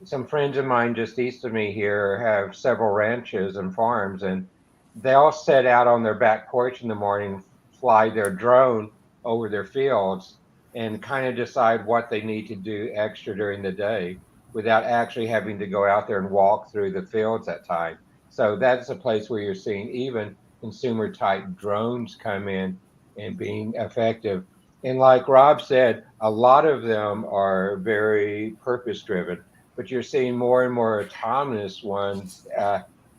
Some friends of mine just east of me here have several ranches and farms, and they'll set out on their back porch in the morning, fly their drone over their fields, and kind of decide what they need to do extra during the day without actually having to go out there and walk through the fields at time. So that's a place where you're seeing even consumer type drones come in and being effective. And like Rob said, a lot of them are very purpose driven, but you're seeing more and more autonomous ones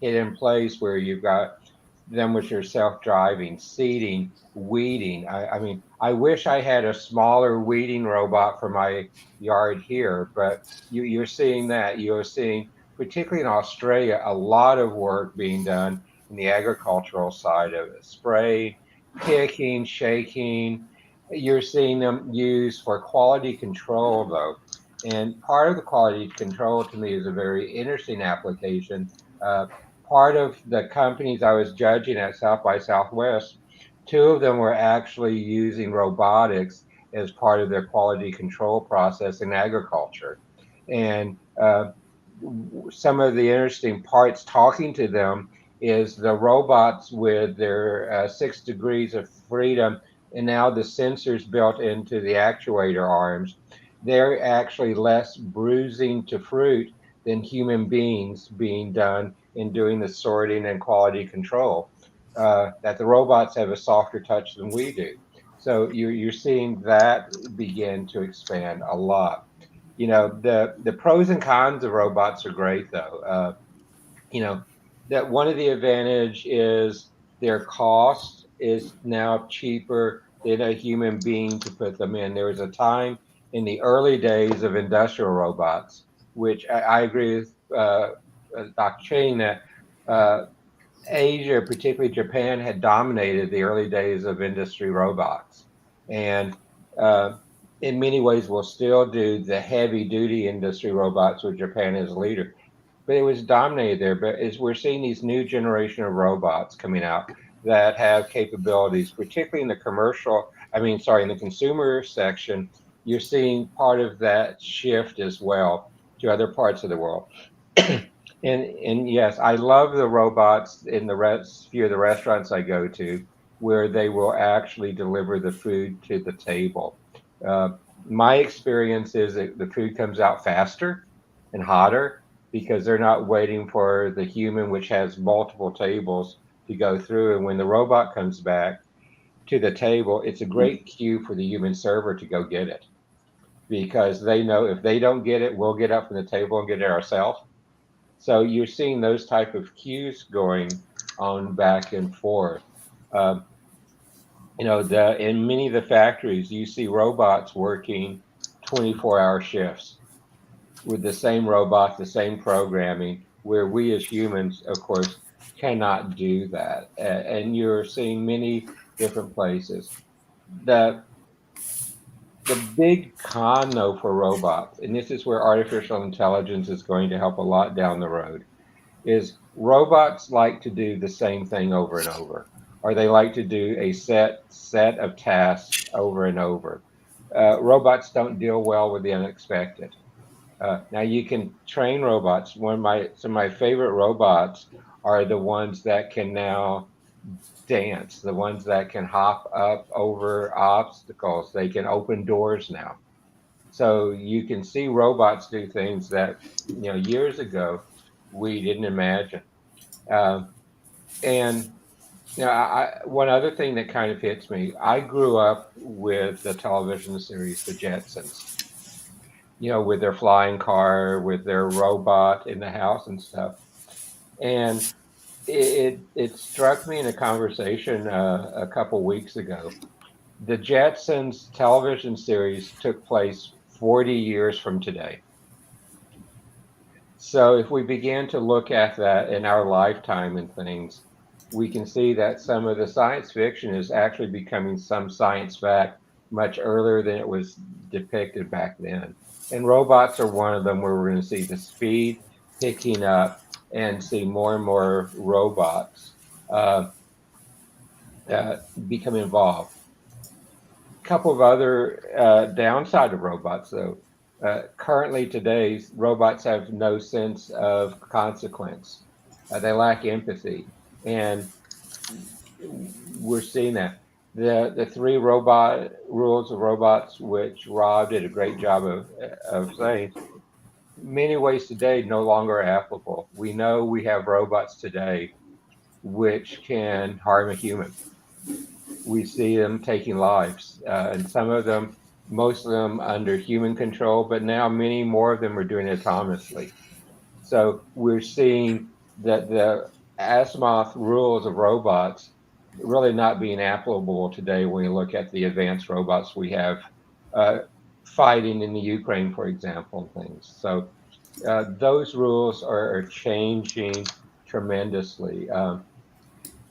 hit in place where you've got them which are self-driving, seeding, weeding. I mean, I wish I had a smaller weeding robot for my yard here, but you're seeing that. You're seeing, particularly in Australia, a lot of work being done in the agricultural side of it. Spray, picking, shaking. You're seeing them used for quality control, though. And part of the quality control to me is a very interesting application. Part of the companies I was judging at South by Southwest, two of them were actually using robotics as part of their quality control process in agriculture. And some of the interesting parts talking to them is the robots with their 6 degrees of freedom and now the sensors built into the actuator arms. They're actually less bruising to fruit than human beings being done in doing the sorting and quality control. That the robots have a softer touch than we do. So you're seeing that begin to expand a lot. You know, the pros and cons of robots are great, though. You know, that one of the advantage is their cost is now cheaper than a human being to put them in. There was a time in the early days of industrial robots, which I agree with Dr. Chang, that Asia, particularly Japan, had dominated the early days of industry robots. And in many ways will still do the heavy duty industry robots with Japan as a leader. But it was dominated there. But as we're seeing these new generation of robots coming out that have capabilities, particularly in the in the consumer section, you're seeing part of that shift as well to other parts of the world. And yes, I love the robots in the few of the restaurants I go to where they will actually deliver the food to the table. My experience is that the food comes out faster and hotter because they're not waiting for the human, which has multiple tables to go through. And when the robot comes back to the table, it's a great cue for the human server to go get it, because they know if they don't get it, we'll get up from the table and get it ourselves. So you're seeing those type of cues going on back and forth. You know, in many of the factories, you see robots working 24-hour shifts with the same robot, the same programming, where we as humans, of course, cannot do that. And you're seeing many different places. The big con, though, for robots, and this is where artificial intelligence is going to help a lot down the road, is robots like to do the same thing over and over, or they like to do a set of tasks over and over. Robots don't deal well with the unexpected. Now you can train robots. Some of my favorite robots are the ones that can now dance, the ones that can hop up over obstacles. They can open doors now. So you can see robots do things that, years ago we didn't imagine. And one other thing that kind of hits me, I grew up with the television series The Jetsons, with their flying car, with their robot in the house and stuff. And it struck me in a conversation a couple weeks ago The Jetsons television series took place 40 years from today. So if we begin to look at that in our lifetime and things, we can see that some of the science fiction is actually becoming some science fact much earlier than it was depicted back then. And robots are one of them, where we're going to see the speed picking up and see more and more robots become involved. A couple of other downside of robots, though. Currently, today, robots have no sense of consequence. They lack empathy, and we're seeing that. The three robot rules of robots, which Rob did a great job of saying, many ways today no longer applicable. We know we have robots today which can harm a human. We see them taking lives, and some of them, most of them under human control, but now many more of them are doing it autonomously. So we're seeing that the Asimov rules of robots really not being applicable today when you look at the advanced robots we have fighting in the Ukraine, for example, and things. So those rules are changing tremendously.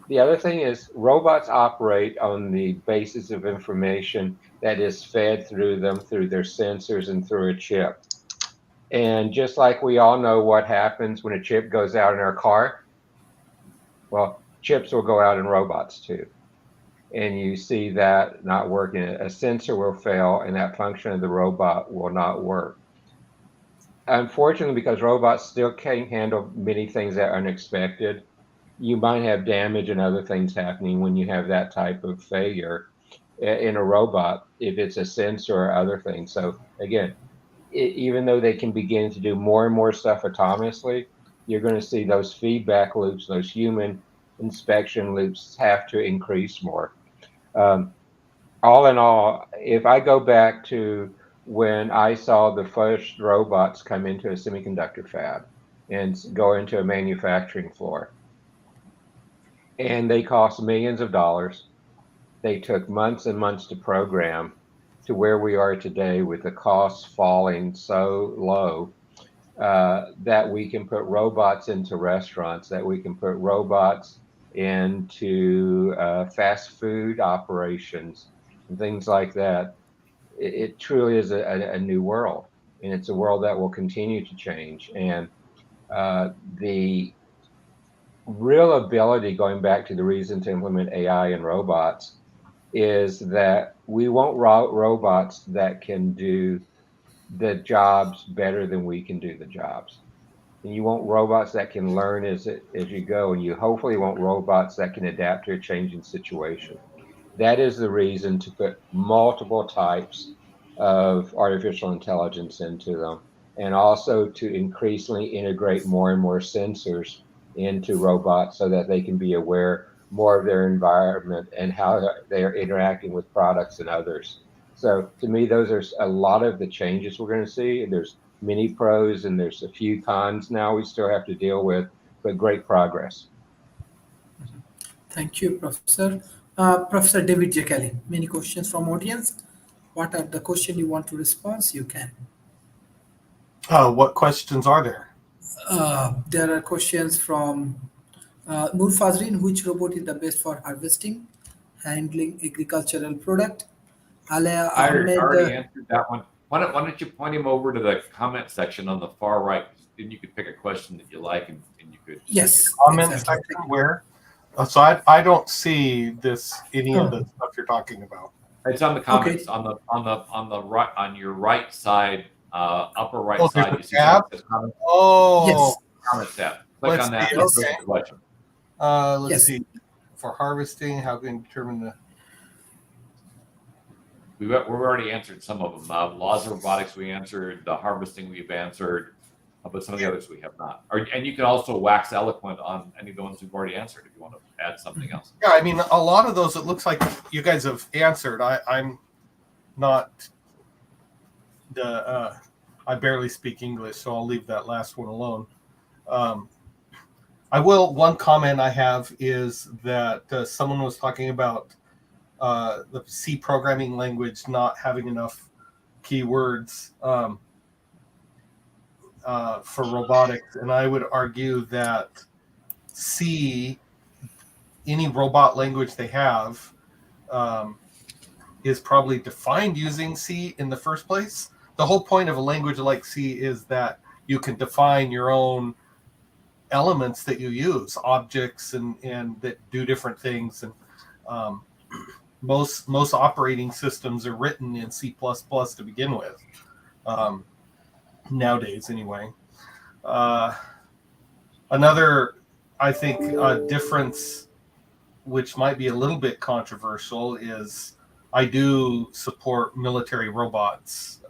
The other thing is robots operate on the basis of information that is fed through them, through their sensors and through a chip. And just like we all know what happens when a chip goes out in our car, well, chips will go out in robots too. And you see that not working. A sensor will fail and that function of the robot will not work. Unfortunately, because robots still can't handle many things that are unexpected, you might have damage and other things happening when you have that type of failure in a robot, if it's a sensor or other things. So again, even though they can begin to do more and more stuff autonomously, you're going to see those feedback loops, those human inspection loops have to increase more. All in all, if I go back to when I saw the first robots come into a semiconductor fab and go into a manufacturing floor, and they cost millions of dollars. They took months and months to program to where we are today with the costs falling so low that we can put robots into restaurants, that we can put robots into fast food operations and things like that. It truly is a new world, and it's a world that will continue to change. And the real ability, going back to the reason to implement AI and robots, is that we want robots that can do the jobs better than we can do the jobs. And you want robots that can learn as you go, and you hopefully want robots that can adapt to a changing situation. That is the reason to put multiple types of artificial intelligence into them, and also to increasingly integrate more and more sensors into robots so that they can be aware more of their environment and how they're interacting with products and others. So to me, those are a lot of the changes we're going to see. There's many pros and there's a few cons now we still have to deal with, but great progress. Thank you, Professor. Professor David J. Kelly, many questions from audience. What are the questions you want to respond? You can. What questions are there? There are questions from Nur Fazrin. Which robot is the best for harvesting, handling agricultural product? Alea I Ahmed. already answered that one. Why don't you point him over to the comment section on the far right? Then you could pick a question that you like, and you could. Yes. Comment exactly. section where? So I don't see any of the stuff you're talking about. It's on the comments on the right, on your right side, upper right side. You see tab? comments. Oh, Yes. Comment tab. Click on that. See, okay. Question. Let's see. For harvesting, how can you determine the? We've already answered some of them. Laws of robotics we answered. The harvesting we've answered, but some of the others we have not. And you can also wax eloquent on any of the ones we've already answered if you want to add something else. Yeah, I mean, a lot of those it looks like you guys have answered. I'm not I barely speak English, so I'll leave that last one alone. One comment I have is that someone was talking about the C programming language not having enough keywords for robotics. And I would argue that C, any robot language they have, is probably defined using C in the first place. The whole point of a language like C is that you can define your own elements that you use, objects and that do different things. And most operating systems are written in C++ to begin with, nowadays anyway. Another, I think, difference, which might be a little bit controversial, is I do support military robots.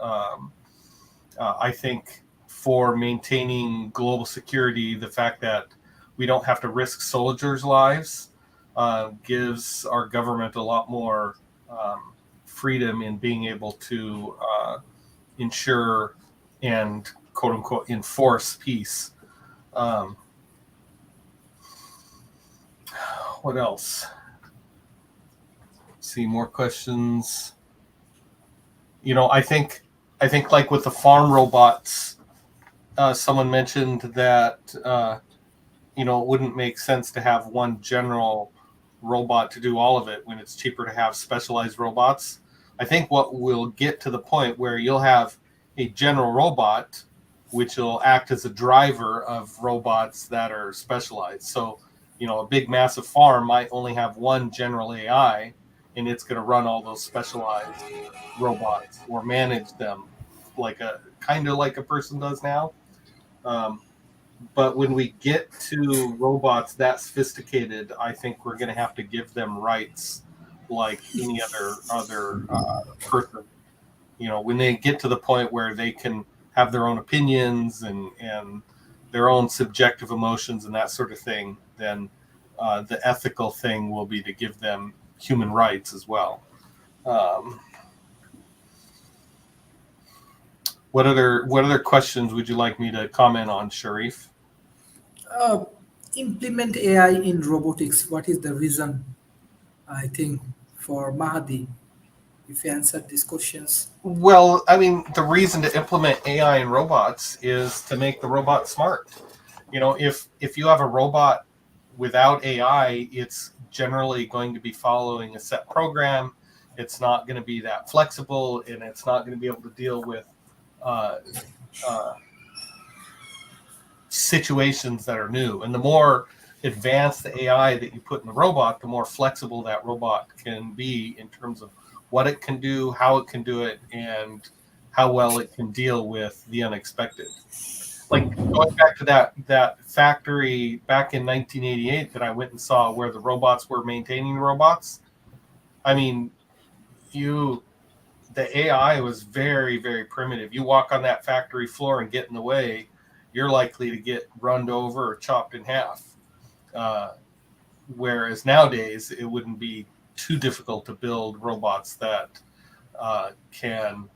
I think for maintaining global security, the fact that we don't have to risk soldiers' lives gives our government a lot more freedom in being able to ensure and quote unquote enforce peace. What else? See more questions. I think like with the farm robots, someone mentioned that it wouldn't make sense to have one general robot to do all of it when it's cheaper to have specialized robots. I think what will get to the point where you'll have a general robot which will act as a driver of robots that are specialized. So, a big massive farm might only have one general AI, and it's going to run all those specialized robots or manage them kind of like a person does now. But when we get to robots that sophisticated, I think we're going to have to give them rights like any other person. When they get to the point where they can have their own opinions and their own subjective emotions and that sort of thing, then the ethical thing will be to give them human rights as well. What other questions would you like me to comment on, Sharif? Implement AI in robotics. What is the reason, I think, for Mahdi? If you answered these questions. Well, the reason to implement AI in robots is to make the robot smart. If you have a robot without AI, it's generally going to be following a set program. It's not going to be that flexible, and it's not going to be able to deal with situations that are new. And the more advanced the AI that you put in the robot, the more flexible that robot can be in terms of what it can do, how it can do it, and how well it can deal with the unexpected. Like going back to that factory back in 1988 that I went and saw where the robots were maintaining robots. The AI was very, very primitive. You walk on that factory floor and get in the way, you're likely to get run over or chopped in half. Whereas nowadays, it wouldn't be too difficult to build robots that can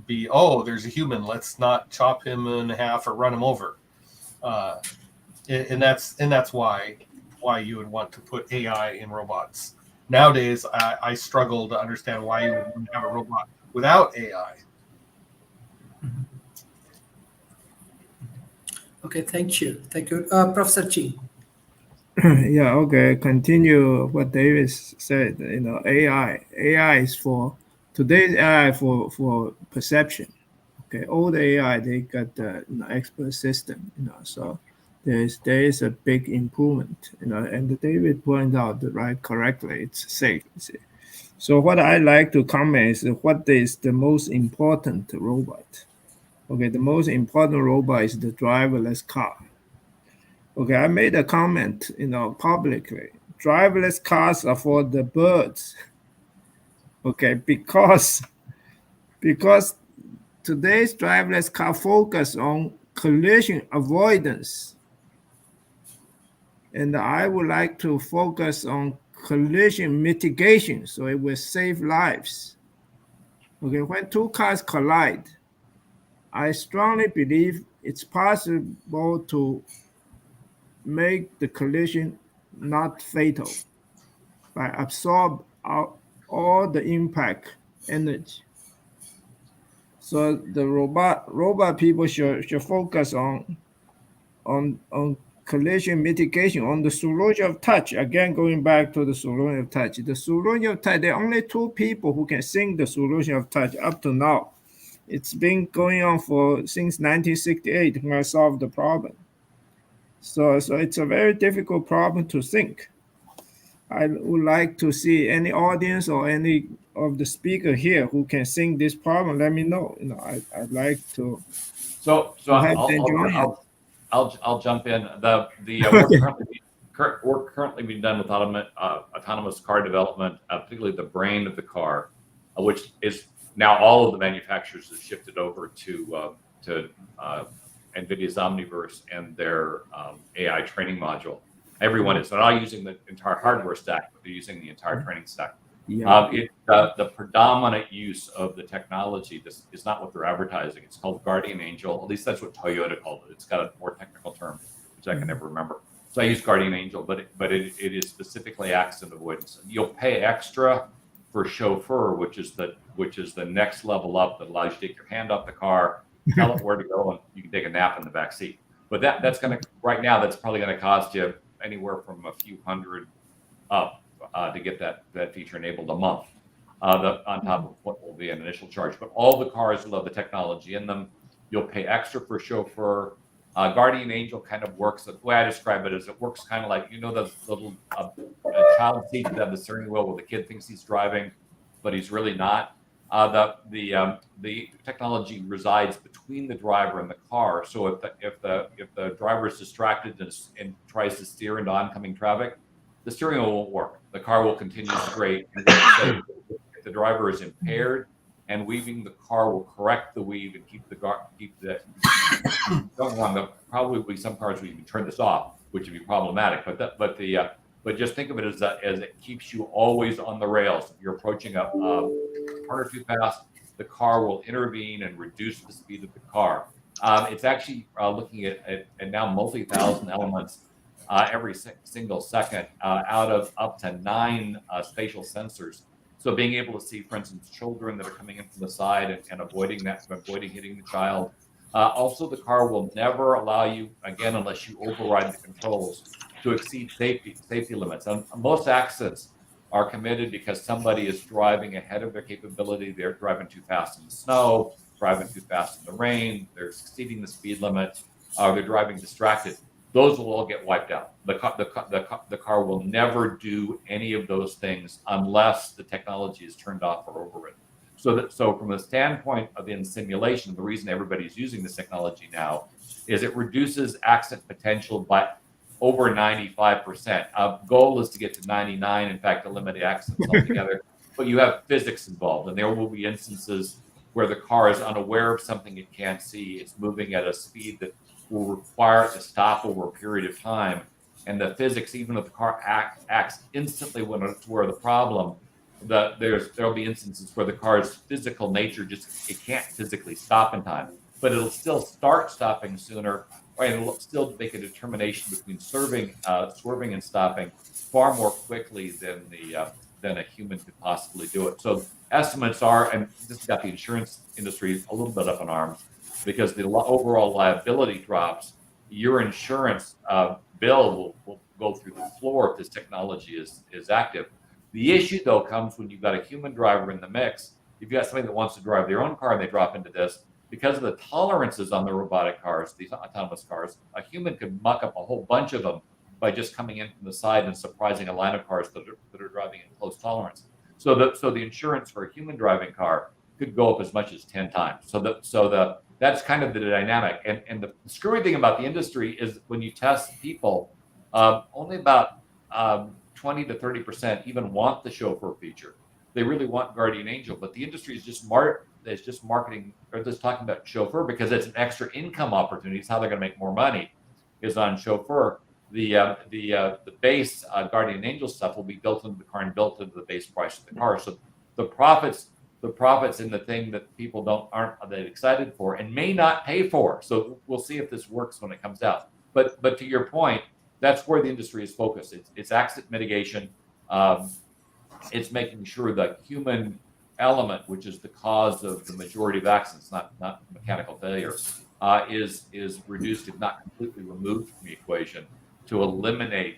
be, there's a human, let's not chop him in half or run him over. And that's why you would want to put AI in robots. Nowadays, I struggle to understand why you would have a robot without AI. Okay, thank you. Professor Ching. Yeah, okay. Continue what David said. AI is for today's AI for perception. Okay, all the AI they got the expert system. So there is a big improvement. And David pointed out correctly. It's safe. So what I like to comment is what is the most important robot. Okay, the most important robot is the driverless car. Okay, I made a comment, publicly. Driverless cars are for the birds. Okay, because today's driverless car focus on collision avoidance, and I would like to focus on collision mitigation, so it will save lives. Okay, when two cars collide, I strongly believe it's possible to make the collision not fatal by absorb all the impact energy. So the robot people should focus on collision mitigation, on the solution of touch. Again, going back to the solution of touch. The solution of touch, there are only two people who can think the solution of touch up to now. It's been going on since 1968 when I solved the problem. So it's a very difficult problem to think. I would like to see any audience or any of the speaker here who can think this problem. Let me know. I'd like to. So have them join. I'll jump in. The work currently being done with autonomous car development, particularly the brain of the car, which is now all of the manufacturers have shifted over to NVIDIA's Omniverse and their AI training module. Everyone is. They're not using the entire hardware stack, but they're using the entire training stack. Yeah. The predominant use of the technology, this is not what they're advertising. It's called Guardian Angel. At least that's what Toyota called it. It's got a more technical term, which I can never remember. So I use Guardian Angel, but it is specifically accident avoidance. You'll pay extra for Chauffeur, which is the next level up that allows you to take your hand off the car, tell it where to go, and you can take a nap in the back seat. But that's going to, right now, that's probably going to cost you anywhere from a few hundred up to get that feature enabled a month, on top of what will be an initial charge. But all the cars will have the technology in them. You'll pay extra for Chauffeur. Guardian Angel kind of works, the way I describe it is it works kind of like, those little child seats that have the steering wheel where the kid thinks he's driving, but he's really not. The technology resides between the driver and the car. So if the driver is distracted and tries to steer into oncoming traffic, the steering wheel won't work. The car will continue straight. If the driver is impaired and weaving, the car will correct the weave and keep the don't wrong. Probably will be some cars where you can turn this off, which would be problematic. But just think of it as it keeps you always on the rails. If you're approaching a corner too fast, the car will intervene and reduce the speed of the car. It's actually looking at now multi-thousand elements every single second out of up to 9 spatial sensors. So being able to see, for instance, children that are coming in from the side and avoiding hitting the child. Also, the car will never allow you, again, unless you override the controls, to exceed safety limits. Most accidents are committed because somebody is driving ahead of their capability. They're driving too fast in the snow, driving too fast in the rain, they're exceeding the speed limit, they're driving distracted. Those will all get wiped out. The car will never do any of those things unless the technology is turned off or overridden. So from the standpoint of in simulation, the reason everybody's using this technology now is it reduces accident potential by over 95%. Our goal is to get to 99, in fact, eliminate accidents altogether. But you have physics involved, and there will be instances where the car is unaware of something it can't see. It's moving at a speed that will require it to stop over a period of time. And the physics, even if the car acts instantly when it's where the problem, there'll be instances where the car's physical nature it can't physically stop in time, but it'll still start stopping sooner, and it'll still make a determination between swerving and stopping far more quickly than a human could possibly do it. So estimates are, and this has got the insurance industry a little bit up in arms, because the overall liability drops. Your insurance bill will go through the floor if this technology is active. The issue, though, comes when you've got a human driver in the mix. If you've got somebody that wants to drive their own car and they drop into this, because of the tolerances on the robotic cars, these autonomous cars, a human could muck up a whole bunch of them by just coming in from the side and surprising a line of cars that are driving in close tolerance. So the insurance for a human driving car could go up as much as 10 times. That's kind of the dynamic. And the screwy thing about the industry is when you test people, only about 20 to 30% even want the Chauffeur feature. They really want Guardian Angel, but the industry is just marketing or just talking about Chauffeur because it's an extra income opportunity. It's how they're going to make more money is on Chauffeur. The base Guardian Angel stuff will be built into the car and built into the base price of the car. So the profits in the thing that people aren't that excited for and may not pay for. So we'll see if this works when it comes out. But to your point, that's where the industry is focused. It's accident mitigation. It's making sure the human element, which is the cause of the majority of accidents, not mechanical failure, is reduced, if not completely removed from the equation, to eliminate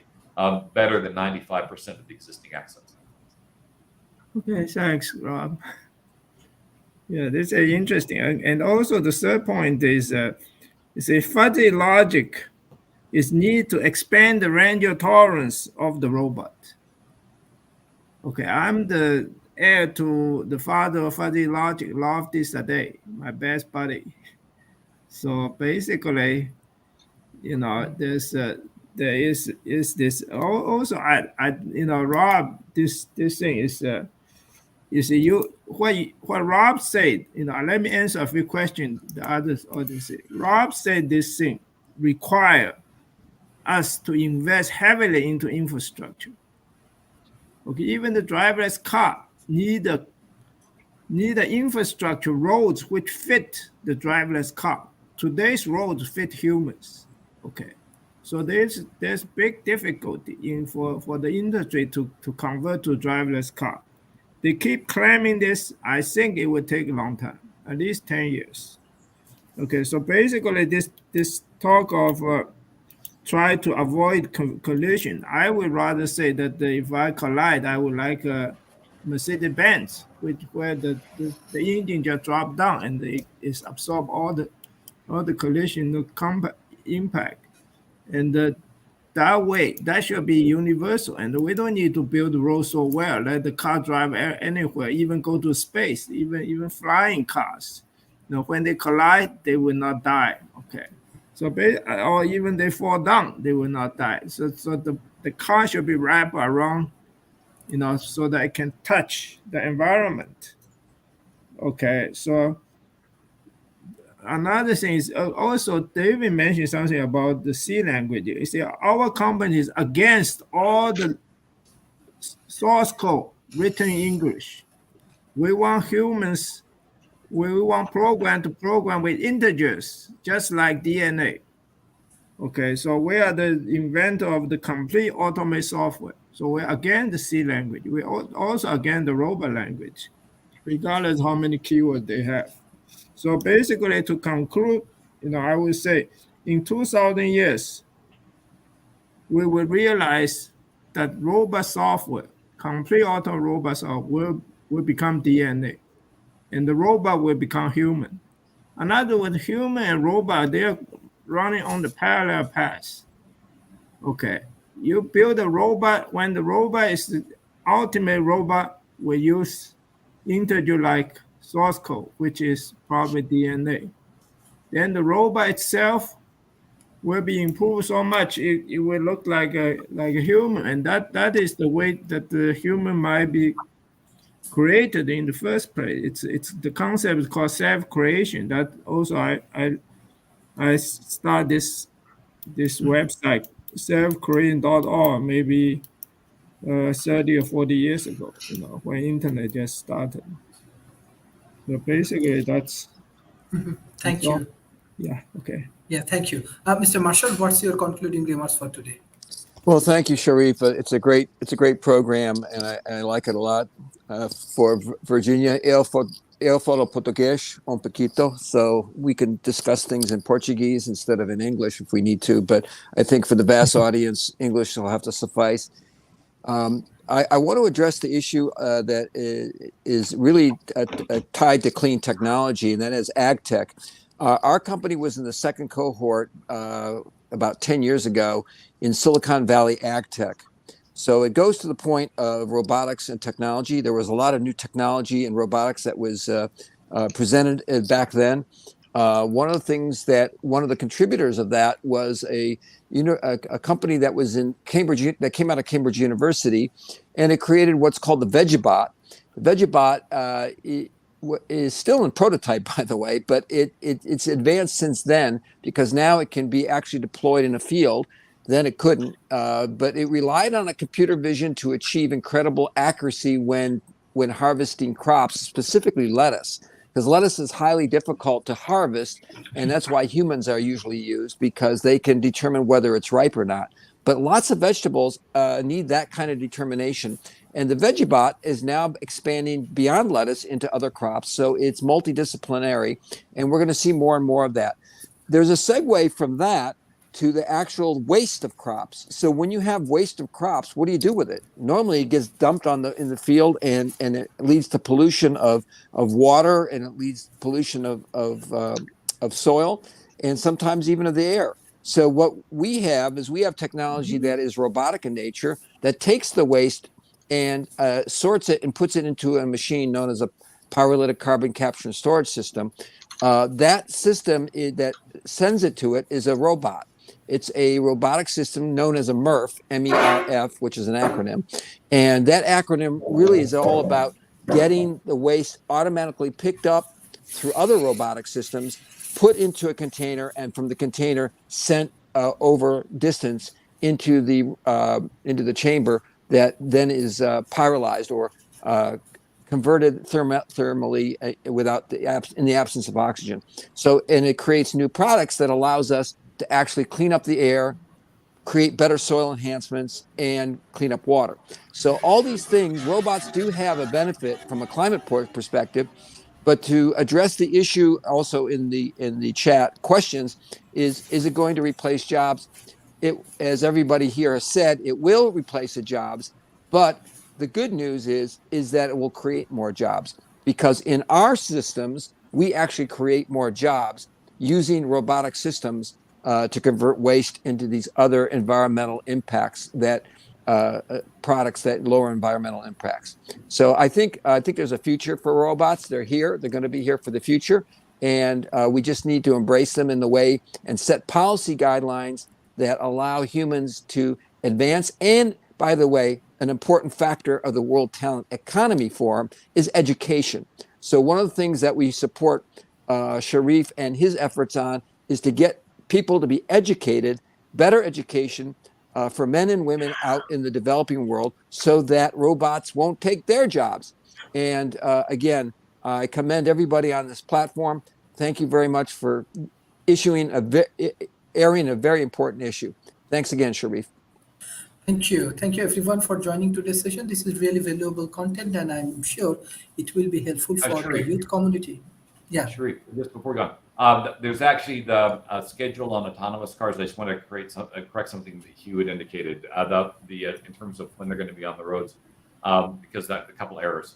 better than 95% of the existing accidents. Okay, thanks, Rob. Yeah, this is interesting. And also the third point is a fuzzy logic is need to expand the range of tolerance of the robot. Okay, I'm the heir to the father of fuzzy logic, Love this day, my best buddy. So basically, you know, there is this also I you know, Rob, this thing is you see, what Rob said, you know, let me answer a few questions the others audience said. Rob said this thing require us to invest heavily into infrastructure. Okay, even the driverless car need the infrastructure roads which fit the driverless car. Today's roads fit humans. Okay, so there's big difficulty for the industry to convert to driverless car. They keep claiming this. I think it will take a long time, at least 10 years. Okay, so basically this talk of try to avoid collision, I would rather say that if I collide, I would like a Mercedes-Benz, where the engine just drop down and it absorb all the collision impact. And that way, that should be universal. And we don't need to build the road so well. Let the car drive anywhere, even go to space, even flying cars. You know, when they collide, they will not die. Okay. So, or even they fall down, they will not die. So the car should be wrapped around, you know, so that it can touch the environment. Okay. So another thing is also David mentioned something about the C language. You see, our company is against all the source code written in English. We want humans, we want program to program with integers, just like DNA. Okay, so we are the inventor of the complete automated software. So we're against the C language. We're also against the robot language, regardless how many keywords they have. So basically, to conclude, you know, I would say in 2,000 years, we will realize that robot software, complete auto robot software, will become DNA, and the robot will become human. In other words, human and robot, they're running on the parallel paths. Okay, you build a robot when the robot is the ultimate robot, we use integer like source code, which is probably DNA. Then the robot itself will be improved so much it will look like a human, and that is the way that the human might be created in the first place. It's the concept is called self-creation. That also I start this website selfcreation.org maybe 30 or 40 years ago, you know, when internet just started. So basically, that's Thank you. Yeah. Okay. Yeah, thank you. Mr. Marshall, what's your concluding remarks for today? Well, thank you, Sharif. It's a great program, and I like it a lot. For Virginia, eu falo português poquito, so we can discuss things in Portuguese instead of in English if we need to. But I think for the vast audience, English will have to suffice. I want to address the issue that is really tied to clean technology, and that is ag tech. Our company was in the second cohort about 10 years ago in Silicon Valley ag tech. So it goes to the point of robotics and technology. There was a lot of new technology in robotics that was presented back then. One of the contributors of that was a company that was in Cambridge, that came out of Cambridge University, and it created what's called the Vegibot. The Vegibot is still in prototype, by the way, but it's advanced since then, because now it can be actually deployed in a field. Then it couldn't, but it relied on a computer vision to achieve incredible accuracy when harvesting crops, specifically lettuce, because lettuce is highly difficult to harvest, and that's why humans are usually used, because they can determine whether it's ripe or not. but lots of vegetables need that kind of determination. And the VeggieBot is now expanding beyond lettuce into other crops. So it's multidisciplinary, and we're going to see more and more of that. There's a segue from that to the actual waste of crops. So when you have waste of crops, what do you do with it? Normally it gets dumped in the field, and it leads to pollution of water, and it leads to pollution of soil, and sometimes even of the air. So what we have technology that is robotic in nature, that takes the waste and sorts it and puts it into a machine known as a pyrolytic carbon capture and storage system. That system that sends it to it is a robot. It's a robotic system known as a MERF, MERF, which is an acronym. And that acronym really is all about getting the waste automatically picked up through other robotic systems, put into a container, and from the container sent over distance into the chamber that then is pyrolyzed or converted thermally in the absence of oxygen. So, and it creates new products that allows us to actually clean up the air, create better soil enhancements, and clean up water. So all these things, robots do have a benefit from a climate perspective. But to address the issue also in the chat questions is it going to replace jobs? It, as everybody here has said, it will replace the jobs, but the good news is that it will create more jobs, because in our systems we actually create more jobs using robotic systems to convert waste into these other environmental impacts that products that lower environmental impacts. So I think there's a future for robots. They're here. They're going to be here for the future, and we just need to embrace them in the way and set policy guidelines that allow humans to advance. And by the way, an important factor of the World Talent Economy Forum is education. So one of the things that we support Sharif and his efforts on is to get people to be educated, better education for men and women out in the developing world, so that robots won't take their jobs. And again, I commend everybody on this platform. Thank you very much for airing a very important issue. Thanks again, Sharif. Thank you. Thank you everyone for joining today's session. This is really valuable content, and I'm sure it will be helpful for the Sharif. youth community. Yeah. Sharif, just before we go on, there's actually the schedule on autonomous cars. I just want to correct something that Hugh had indicated in terms of when they're going to be on the roads, because a couple errors.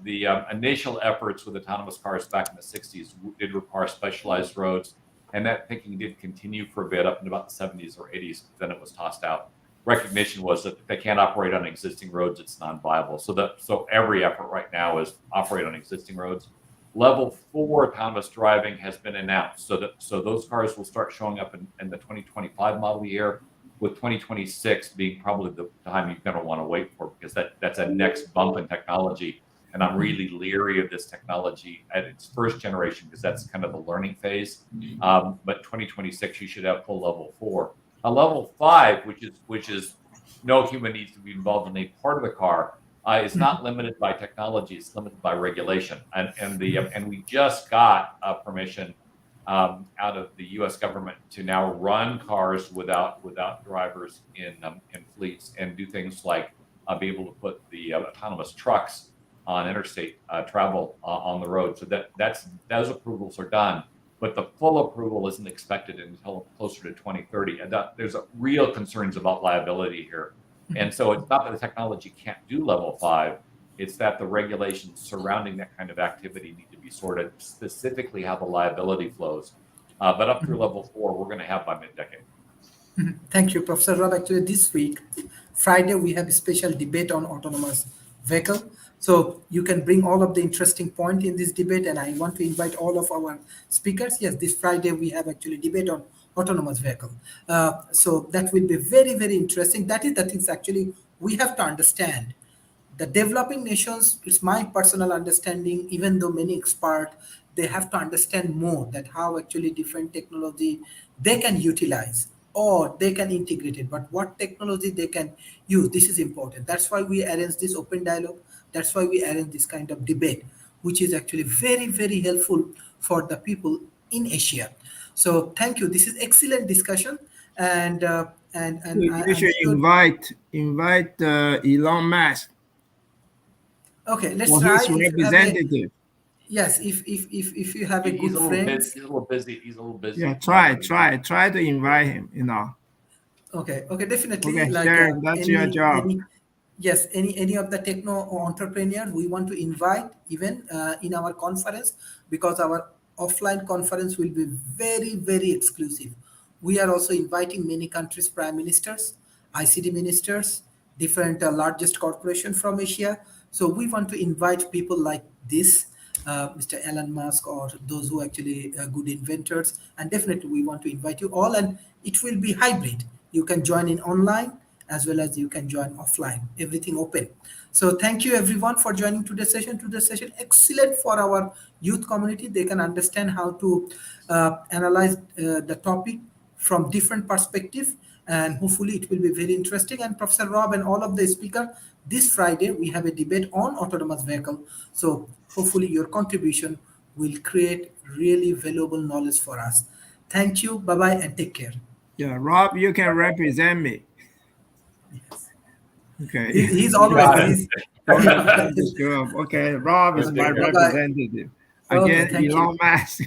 The initial efforts with autonomous cars back in the 60s did require specialized roads, and that thinking did continue for a bit up in about the 70s or 80s. Then it was tossed out. Recognition was that if they can't operate on existing roads, it's non-viable. So every effort right now is operate on existing roads. Level 4 autonomous driving has been announced, so those cars will start showing up in the 2025 model year, with 2026 being probably the time you're going to want to wait for, because that's a next bump in technology. And I'm really leery of this technology at its first generation, because that's kind of the learning phase. But 2026, you should have full level 4. A level 5, which is no human needs to be involved in any part of the car, is not limited by technology; it's limited by regulation. And we just got permission out of the U.S. government to now run cars without drivers in fleets, and do things like be able to put the autonomous trucks on interstate travel on the road. So those approvals are done. But the full approval isn't expected until closer to 2030. And there's real concerns about liability here. And so it's not that the technology can't do level 5, it's that the regulations surrounding that kind of activity need to be sorted, specifically how the liability flows. But up through level 4, we're going to have by mid-decade. Thank you, Professor Rob. Actually, this week, Friday, we have a special debate on autonomous vehicle. So you can bring all of the interesting point in this debate, and I want to invite all of our speakers. Yes, this Friday we have actually debate on autonomous vehicle. So that will be very, very interesting. That is the things actually we have to understand. The developing nations, it's my personal understanding, even though many experts, they have to understand more that how actually different technology they can utilize or they can integrate it, but what technology they can use, this is important. That's why we arrange this open dialogue. That's why we arrange this kind of debate, which is actually very, very helpful for the people in Asia. So thank you. This is excellent discussion. and You should I'm invite Elon Musk okay. Let's or try his if you have a representative. yes. If you have a He's good a little friends. busy. He's a little busy. He's a little busy. Yeah, try to invite him. You know. Okay, definitely. Okay, Like Sharon, that's your job. yes, any of the techno entrepreneurs we want to invite even in our conference, because our offline conference will be very exclusive. We are also inviting many countries prime ministers, ICT ministers, different largest corporation from Asia. So we want to invite people like this, Mr. Elon Musk, or those who actually good inventors. And definitely we want to invite you all, and it will be hybrid. You can join in online as well as you can join offline. Everything open. So thank you everyone for joining today's session. Today's session excellent for our youth community. They can understand how to analyze the topic from different perspective, and hopefully it will be very interesting. And Professor Rob and all of the speaker, this Friday we have a debate on autonomous vehicle. So hopefully your contribution will create really valuable knowledge for us. Thank you. Bye bye and take care. Yeah, Rob, you can represent me. Okay. He's always got it. he's Don't have to screw up. Okay, Rob is my Okay, bye-bye. representative. Okay, Again, thank you. Elon Musk.